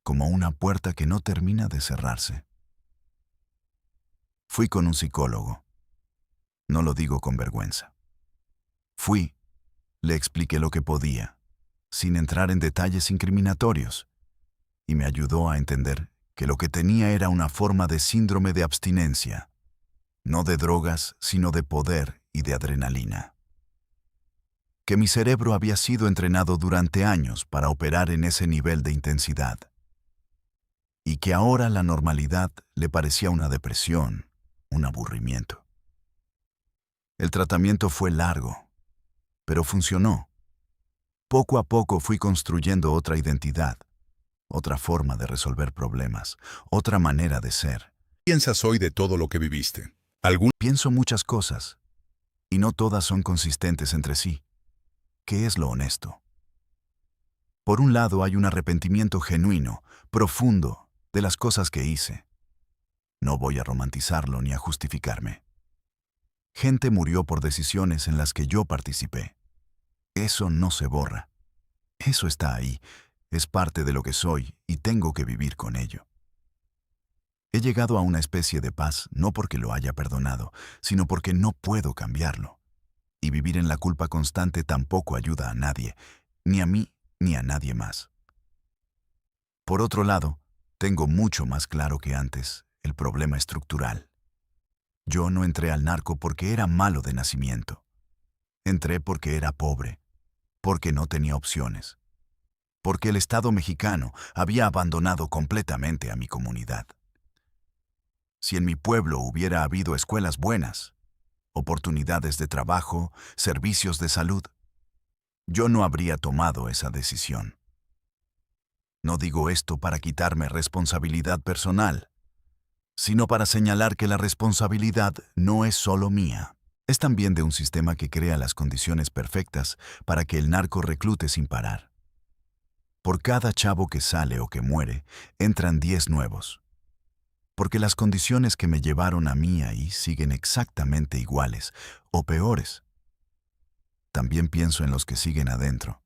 como una puerta que no termina de cerrarse. Fui con un psicólogo. No lo digo con vergüenza. Fui, le expliqué lo que podía, sin entrar en detalles incriminatorios, y me ayudó a entender que lo que tenía era una forma de síndrome de abstinencia, no de drogas, sino de poder y de adrenalina. Que mi cerebro había sido entrenado durante años para operar en ese nivel de intensidad, y que ahora la normalidad le parecía una depresión, un aburrimiento. El tratamiento fue largo, pero funcionó. Poco a poco fui construyendo otra identidad, otra forma de resolver problemas, otra manera de ser. ¿Qué piensas hoy de todo lo que viviste? Pienso muchas cosas, y no todas son consistentes entre sí. ¿Qué es lo honesto? Por un lado hay un arrepentimiento genuino, profundo, de las cosas que hice. No voy a romantizarlo ni a justificarme. Gente murió por decisiones en las que yo participé. Eso no se borra. Eso está ahí, es parte de lo que soy y tengo que vivir con ello. He llegado a una especie de paz no porque lo haya perdonado, sino porque no puedo cambiarlo. Y vivir en la culpa constante tampoco ayuda a nadie, ni a mí ni a nadie más. Por otro lado, tengo mucho más claro que antes el problema estructural. Yo no entré al narco porque era malo de nacimiento. Entré porque era pobre, porque no tenía opciones, porque el Estado mexicano había abandonado completamente a mi comunidad. Si en mi pueblo hubiera habido escuelas buenas, oportunidades de trabajo, servicios de salud, yo no habría tomado esa decisión. No digo esto para quitarme responsabilidad personal, sino para señalar que la responsabilidad no es solo mía. Es también de un sistema que crea las condiciones perfectas para que el narco reclute sin parar. Por cada chavo que sale o que muere, entran 10 nuevos. Porque las condiciones que me llevaron a mí ahí siguen exactamente iguales, o peores. También pienso en los que siguen adentro,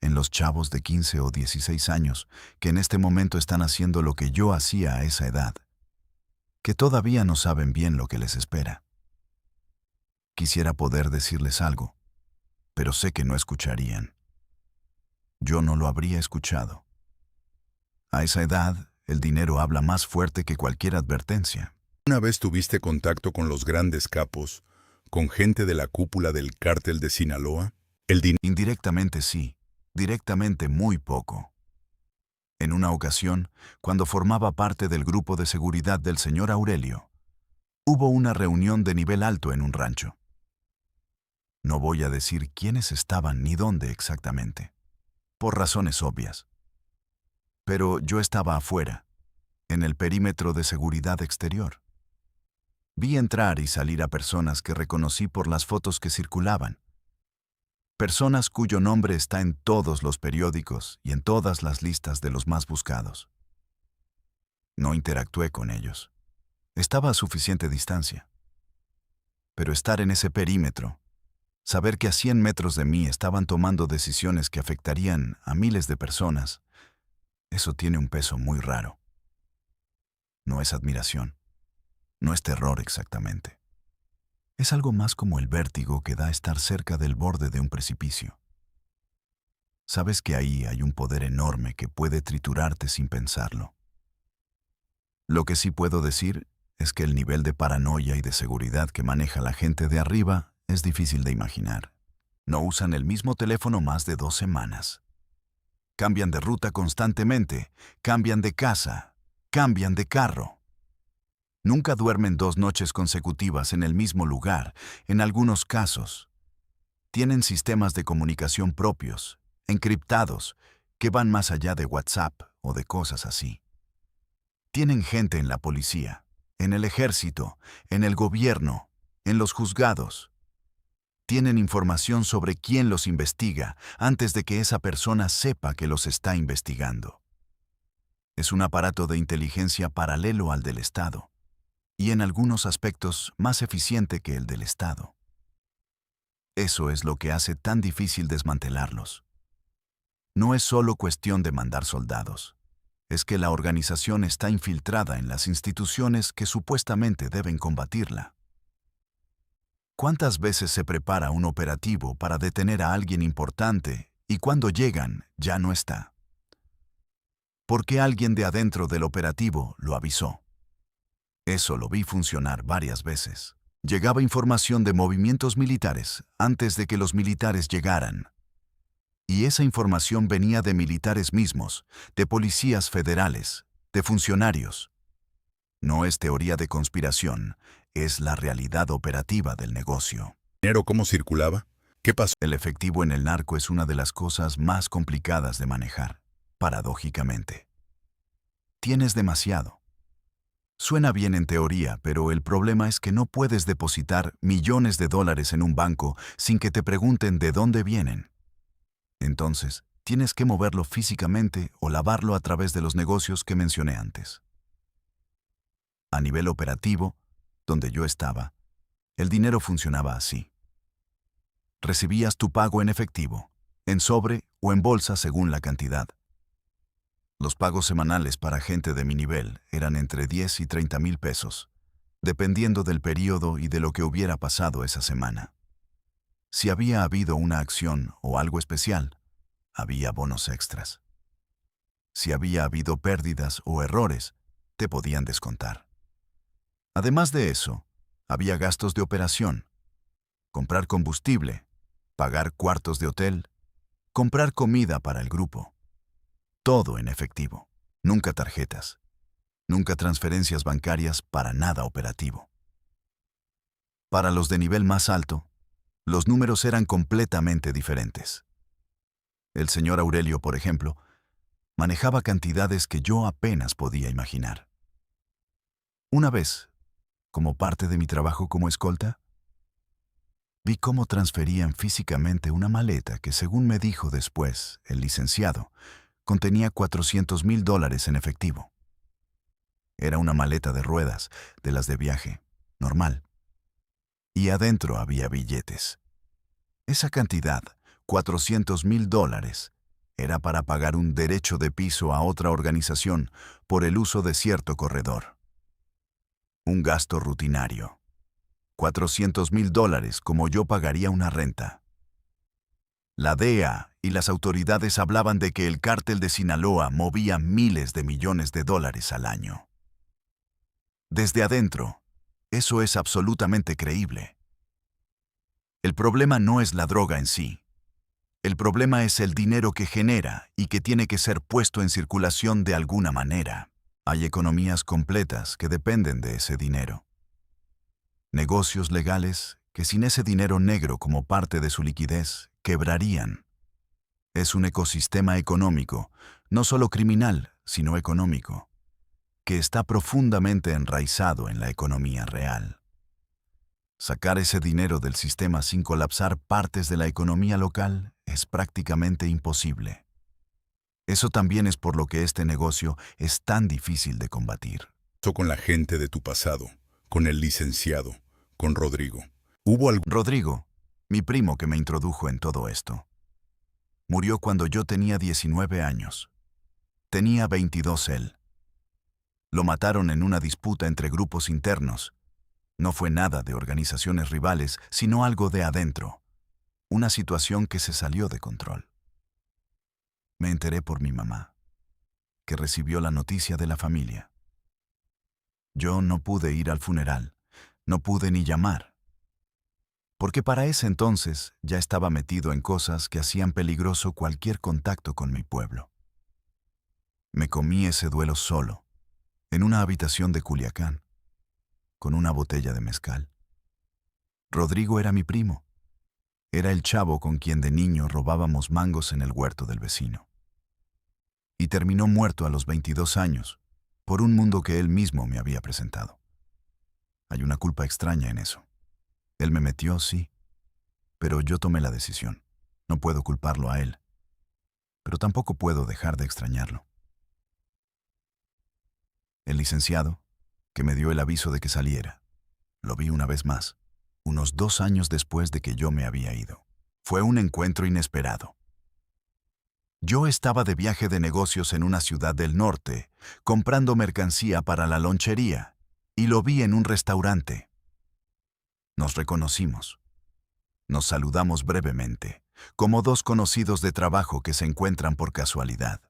en los chavos de 15 o 16 años, que en este momento están haciendo lo que yo hacía a esa edad, que todavía no saben bien lo que les espera. Quisiera poder decirles algo, pero sé que no escucharían. Yo no lo habría escuchado. A esa edad, el dinero habla más fuerte que cualquier advertencia. ¿Una vez tuviste contacto con los grandes capos, con gente de la cúpula del cártel de Sinaloa? Indirectamente sí, directamente muy poco. En una ocasión, cuando formaba parte del grupo de seguridad del señor Aurelio, Hubo una reunión de nivel alto en un rancho. No voy a decir quiénes estaban ni dónde exactamente, por razones obvias. Pero yo estaba afuera, en el perímetro de seguridad exterior. Vi entrar y salir a personas que reconocí por las fotos que circulaban. Personas cuyo nombre está en todos los periódicos y en todas las listas de los más buscados. No interactué con ellos. Estaba a suficiente distancia. Pero estar en ese perímetro, saber que a 100 metros de mí estaban tomando decisiones que afectarían a miles de personas, eso tiene un peso muy raro. No es admiración. No es terror exactamente. Es algo más como el vértigo que da estar cerca del borde de un precipicio. Sabes que ahí hay un poder enorme que puede triturarte sin pensarlo. Lo que sí puedo decir es que el nivel de paranoia y de seguridad que maneja la gente de arriba es difícil de imaginar. No usan el mismo teléfono más de 2 semanas. Cambian de ruta constantemente, cambian de casa, cambian de carro. Nunca duermen 2 noches consecutivas en el mismo lugar, en algunos casos. Tienen sistemas de comunicación propios, encriptados, que van más allá de WhatsApp o de cosas así. Tienen gente en la policía, en el ejército, en el gobierno, en los juzgados. Tienen información sobre quién los investiga antes de que esa persona sepa que los está investigando. Es un aparato de inteligencia paralelo al del Estado, y en algunos aspectos más eficiente que el del Estado. Eso es lo que hace tan difícil desmantelarlos. No es solo cuestión de mandar soldados. Es que la organización está infiltrada en las instituciones que supuestamente deben combatirla. ¿Cuántas veces se prepara un operativo para detener a alguien importante y cuando llegan ya no está? Porque alguien de adentro del operativo lo avisó. Eso lo vi funcionar varias veces. Llegaba información de movimientos militares antes de que los militares llegaran. Y esa información venía de militares mismos, de policías federales, de funcionarios. No es teoría de conspiración, es la realidad operativa del negocio. ¿Dinero cómo circulaba? ¿Qué pasó? El efectivo en el narco es una de las cosas más complicadas de manejar, paradójicamente. Tienes demasiado. Suena bien en teoría, pero el problema es que no puedes depositar millones de dólares en un banco sin que te pregunten de dónde vienen. Entonces, tienes que moverlo físicamente o lavarlo a través de los negocios que mencioné antes. A nivel operativo, donde yo estaba, el dinero funcionaba así. Recibías tu pago en efectivo, en sobre o en bolsa según la cantidad. Los pagos semanales para gente de mi nivel eran entre 10 y 30 mil pesos, dependiendo del periodo y de lo que hubiera pasado esa semana. Si había habido una acción o algo especial, había bonos extras. Si había habido pérdidas o errores, te podían descontar. Además de eso, había gastos de operación, comprar combustible, pagar cuartos de hotel, comprar comida para el grupo. Todo en efectivo, nunca tarjetas, nunca transferencias bancarias, para nada operativo. Para los de nivel más alto, los números eran completamente diferentes. El señor Aurelio, por ejemplo, manejaba cantidades que yo apenas podía imaginar. Una vez, como parte de mi trabajo como escolta, vi cómo transferían físicamente una maleta que, según me dijo después el licenciado, contenía $400,000 en efectivo. Era una maleta de ruedas, de las de viaje, normal. Y adentro había billetes. Esa cantidad, $400,000, era para pagar un derecho de piso a otra organización por el uso de cierto corredor. Un gasto rutinario. $400,000 como yo pagaría una renta. La DEA y las autoridades hablaban de que el cártel de Sinaloa movía miles de millones de dólares al año. Desde adentro, eso es absolutamente creíble. El problema no es la droga en sí. El problema es el dinero que genera y que tiene que ser puesto en circulación de alguna manera. Hay economías completas que dependen de ese dinero. Negocios legales que sin ese dinero negro como parte de su liquidez, quebrarían. Es un ecosistema económico, no solo criminal, sino económico, que está profundamente enraizado en la economía real. Sacar ese dinero del sistema sin colapsar partes de la economía local es prácticamente imposible. Eso también es por lo que este negocio es tan difícil de combatir. Con la gente de tu pasado, con el licenciado, con Rodrigo. ¿Hubo algún... Rodrigo, mi primo que me introdujo en todo esto, murió cuando yo tenía 19 años. Tenía 22 él. Lo mataron en una disputa entre grupos internos. No fue nada de organizaciones rivales, sino algo de adentro. Una situación que se salió de control. Me enteré por mi mamá, que recibió la noticia de la familia. Yo no pude ir al funeral, no pude ni llamar, porque para ese entonces ya estaba metido en cosas que hacían peligroso cualquier contacto con mi pueblo. Me comí ese duelo solo, en una habitación de Culiacán, con una botella de mezcal. Rodrigo era mi primo. Era el chavo con quien de niño robábamos mangos en el huerto del vecino. Y terminó muerto a los 22 años, por un mundo que él mismo me había presentado. Hay una culpa extraña en eso. Él me metió, sí, pero yo tomé la decisión. No puedo culparlo a él, pero tampoco puedo dejar de extrañarlo. El licenciado, que me dio el aviso de que saliera, lo vi una vez más, unos 2 años después de que yo me había ido. Fue un encuentro inesperado. Yo estaba de viaje de negocios en una ciudad del norte, comprando mercancía para la lonchería, y lo vi en un restaurante. Nos reconocimos. Nos saludamos brevemente, como dos conocidos de trabajo que se encuentran por casualidad.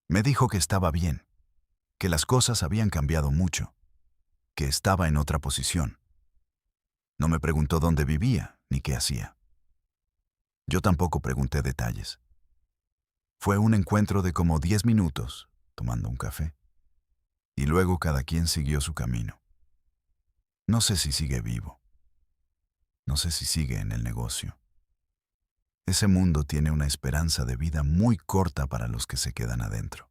Me dijo que estaba bien, que las cosas habían cambiado mucho, que estaba en otra posición. No me preguntó dónde vivía ni qué hacía. Yo tampoco pregunté detalles. Fue un encuentro de como 10 minutos, tomando un café. Y luego cada quien siguió su camino. No sé si sigue vivo. No sé si sigue en el negocio. Ese mundo tiene una esperanza de vida muy corta para los que se quedan adentro.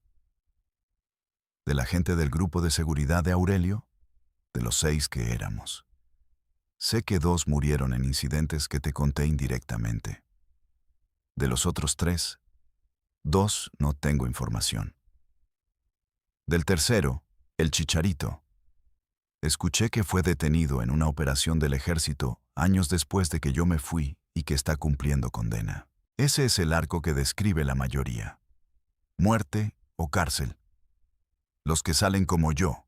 De la gente del grupo de seguridad de Aurelio, de los 6 que éramos. Sé que 2 murieron en incidentes que te conté indirectamente. De los otros 3, 2 no tengo información. Del tercero, el Chicharito, escuché que fue detenido en una operación del ejército años después de que yo me fui y que está cumpliendo condena. Ese es el arco que describe la mayoría. Muerte o cárcel. Los que salen como yo,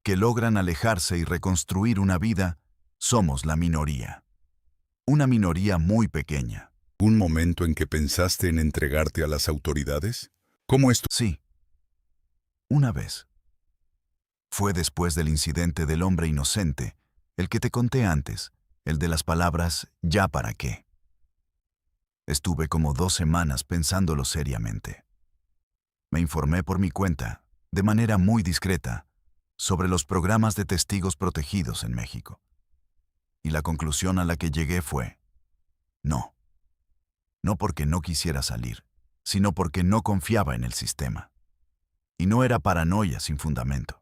que logran alejarse y reconstruir una vida, somos la minoría. Una minoría muy pequeña. ¿Un momento en que pensaste en entregarte a las autoridades? ¿Cómo esto? Sí. Una vez. Fue después del incidente del hombre inocente, el que te conté antes, el de las palabras «¿ya para qué?». Estuve como 2 semanas pensándolo seriamente. Me informé por mi cuenta, de manera muy discreta, sobre los programas de testigos protegidos en México. Y la conclusión a la que llegué fue: no. No porque no quisiera salir, sino porque no confiaba en el sistema. Y no era paranoia sin fundamento.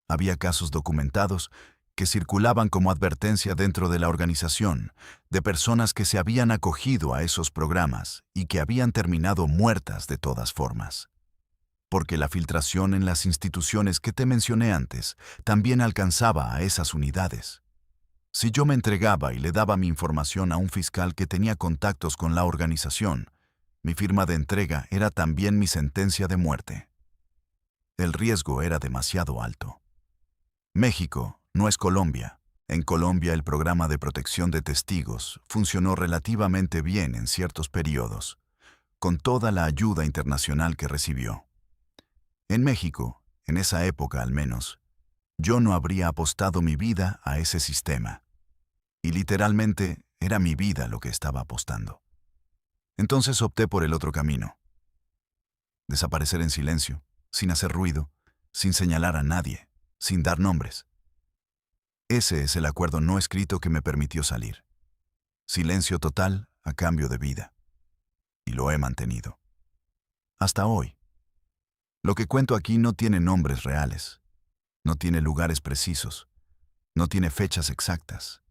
Había casos documentados que circulaban como advertencia dentro de la organización de personas que se habían acogido a esos programas y que habían terminado muertas de todas formas. Porque la filtración en las instituciones que te mencioné antes también alcanzaba a esas unidades. Si yo me entregaba y le daba mi información a un fiscal que tenía contactos con la organización, mi firma de entrega era también mi sentencia de muerte. El riesgo era demasiado alto. México no es Colombia. En Colombia el programa de protección de testigos funcionó relativamente bien en ciertos periodos, con toda la ayuda internacional que recibió. En México, en esa época al menos, yo no habría apostado mi vida a ese sistema. Y literalmente era mi vida lo que estaba apostando. Entonces opté por el otro camino. Desaparecer en silencio, sin hacer ruido, sin señalar a nadie, sin dar nombres. Ese es el acuerdo no escrito que me permitió salir. Silencio total a cambio de vida. Y lo he mantenido. Hasta hoy. Lo que cuento aquí no tiene nombres reales. No tiene lugares precisos. No tiene fechas exactas.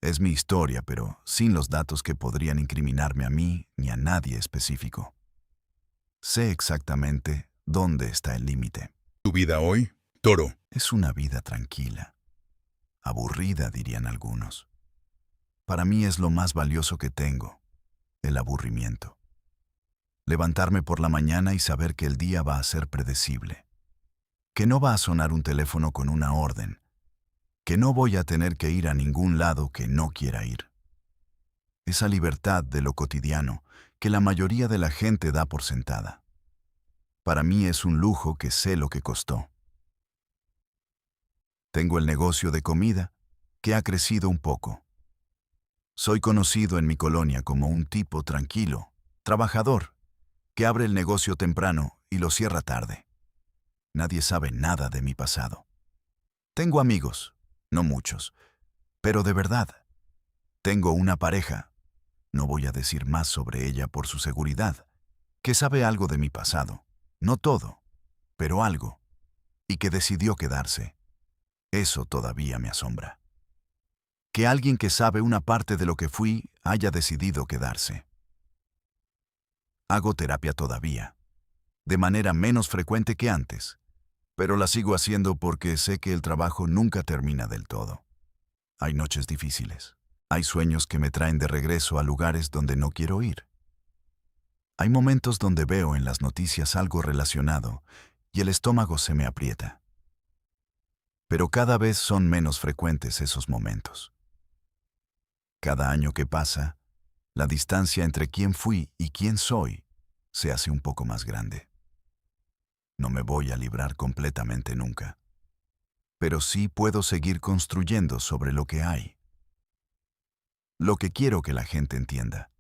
Es mi historia, pero sin los datos que podrían incriminarme a mí ni a nadie específico. Sé exactamente dónde está el límite. ¿Tu vida hoy, Toro? Es una vida tranquila. Aburrida, dirían algunos. Para mí es lo más valioso que tengo, el aburrimiento. Levantarme por la mañana y saber que el día va a ser predecible. Que no va a sonar un teléfono con una orden. Que no voy a tener que ir a ningún lado que no quiera ir. Esa libertad de lo cotidiano que la mayoría de la gente da por sentada. Para mí es un lujo que sé lo que costó. Tengo el negocio de comida, que ha crecido un poco. Soy conocido en mi colonia como un tipo tranquilo, trabajador, que abre el negocio temprano y lo cierra tarde. Nadie sabe nada de mi pasado. Tengo amigos, no muchos, pero de verdad. Tengo una pareja, no voy a decir más sobre ella por su seguridad, que sabe algo de mi pasado, no todo, pero algo, y que decidió quedarse. Eso todavía me asombra. Que alguien que sabe una parte de lo que fui haya decidido quedarse. Hago terapia todavía, de manera menos frecuente que antes, pero la sigo haciendo porque sé que el trabajo nunca termina del todo. Hay noches difíciles. Hay sueños que me traen de regreso a lugares donde no quiero ir. Hay momentos donde veo en las noticias algo relacionado y el estómago se me aprieta. Pero cada vez son menos frecuentes esos momentos. Cada año que pasa, la distancia entre quién fui y quién soy se hace un poco más grande. No me voy a librar completamente nunca, pero sí puedo seguir construyendo sobre lo que hay. Lo que quiero que la gente entienda,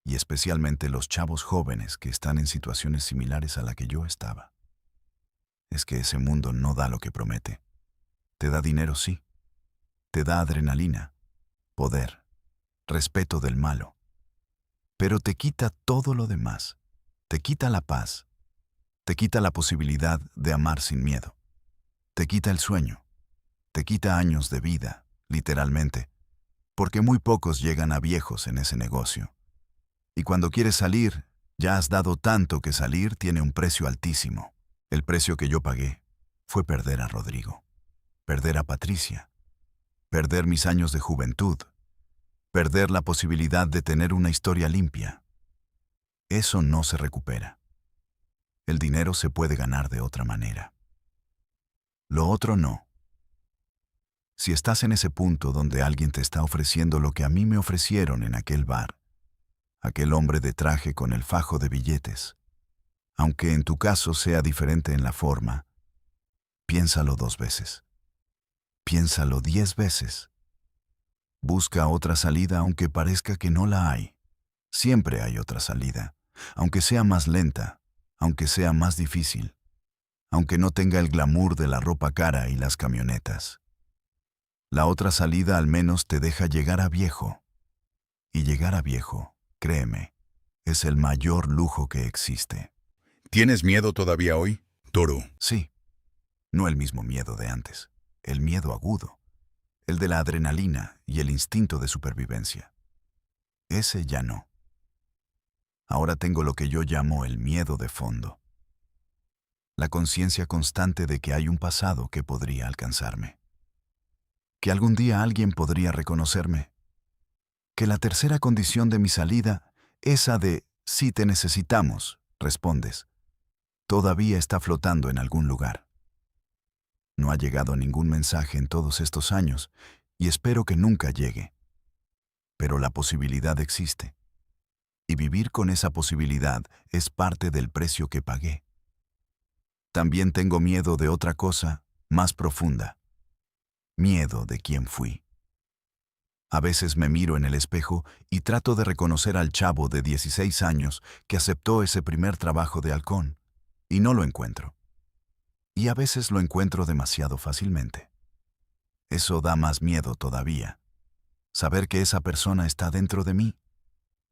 y especialmente los chavos jóvenes que están en situaciones similares a la que yo estaba, es que ese mundo no da lo que promete. Te da dinero, sí. Te da adrenalina, poder, respeto del malo. Pero te quita todo lo demás. Te quita la paz. Te quita la posibilidad de amar sin miedo. Te quita el sueño. Te quita años de vida, literalmente, porque muy pocos llegan a viejos en ese negocio. Y cuando quieres salir, ya has dado tanto que salir tiene un precio altísimo. El precio que yo pagué fue perder a Rodrigo. Perder a Patricia, perder mis años de juventud, perder la posibilidad de tener una historia limpia. Eso no se recupera. El dinero se puede ganar de otra manera. Lo otro no. Si estás en ese punto donde alguien te está ofreciendo lo que a mí me ofrecieron en aquel bar, aquel hombre de traje con el fajo de billetes, aunque en tu caso sea diferente en la forma, piénsalo 2 veces. Piénsalo 10 veces. Busca otra salida aunque parezca que no la hay. Siempre hay otra salida, aunque sea más lenta, aunque sea más difícil, aunque no tenga el glamour de la ropa cara y las camionetas. La otra salida al menos te deja llegar a viejo. Y llegar a viejo, créeme, es el mayor lujo que existe. ¿Tienes miedo todavía hoy, Toro? Sí, no el mismo miedo de antes. El miedo agudo, el de la adrenalina y el instinto de supervivencia. Ese ya no. Ahora tengo lo que yo llamo el miedo de fondo. La conciencia constante de que hay un pasado que podría alcanzarme. Que algún día alguien podría reconocerme. Que la tercera condición de mi salida, esa de si te necesitamos, respondes, todavía está flotando en algún lugar. No ha llegado ningún mensaje en todos estos años y espero que nunca llegue. Pero la posibilidad existe. Y vivir con esa posibilidad es parte del precio que pagué. También tengo miedo de otra cosa más profunda. Miedo de quién fui. A veces me miro en el espejo y trato de reconocer al chavo de 16 años que aceptó ese primer trabajo de halcón, y no lo encuentro. Y a veces lo encuentro demasiado fácilmente. Eso da más miedo todavía. Saber que esa persona está dentro de mí,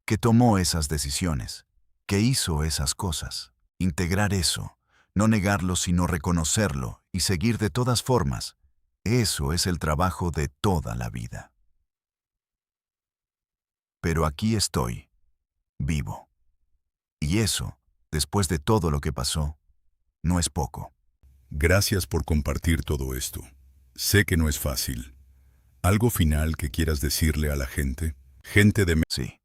que tomó esas decisiones, que hizo esas cosas. Integrar eso, no negarlo sino reconocerlo y seguir de todas formas, eso es el trabajo de toda la vida. Pero aquí estoy, vivo. Y eso, después de todo lo que pasó, no es poco. Gracias por compartir todo esto. Sé que no es fácil. ¿Algo final que quieras decirle a la gente? Gente de... Sí.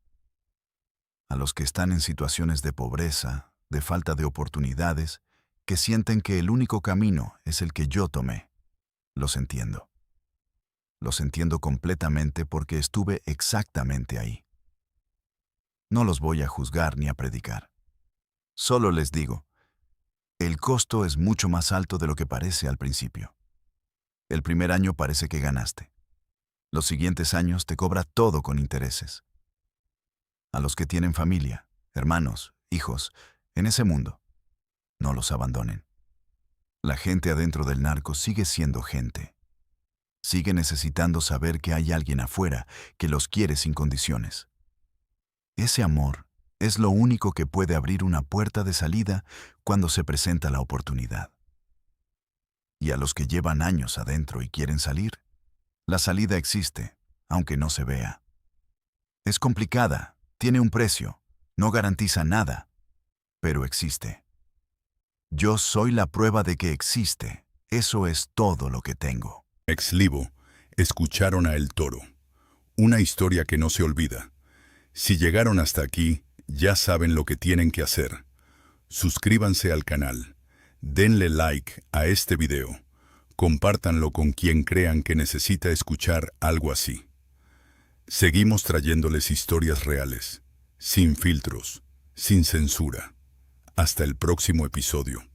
A los que están en situaciones de pobreza, de falta de oportunidades, que sienten que el único camino es el que yo tomé. Los entiendo. Los entiendo completamente porque estuve exactamente ahí. No los voy a juzgar ni a predicar. Solo les digo, el costo es mucho más alto de lo que parece al principio. El primer año parece que ganaste. Los siguientes años te cobra todo con intereses. A los que tienen familia, hermanos, hijos, en ese mundo, no los abandonen. La gente adentro del narco sigue siendo gente. Sigue necesitando saber que hay alguien afuera que los quiere sin condiciones. Ese amor es lo único que puede abrir una puerta de salida cuando se presenta la oportunidad. Y a los que llevan años adentro y quieren salir, la salida existe, aunque no se vea. Es complicada, tiene un precio, no garantiza nada, pero existe. Yo soy la prueba de que existe. Eso es todo lo que tengo. Mexlibo, escucharon a El Toro. Una historia que no se olvida. Si llegaron hasta aquí, ya saben lo que tienen que hacer. Suscríbanse al canal. Denle like a este video. Compártanlo con quien crean que necesita escuchar algo así. Seguimos trayéndoles historias reales, sin filtros, sin censura. Hasta el próximo episodio.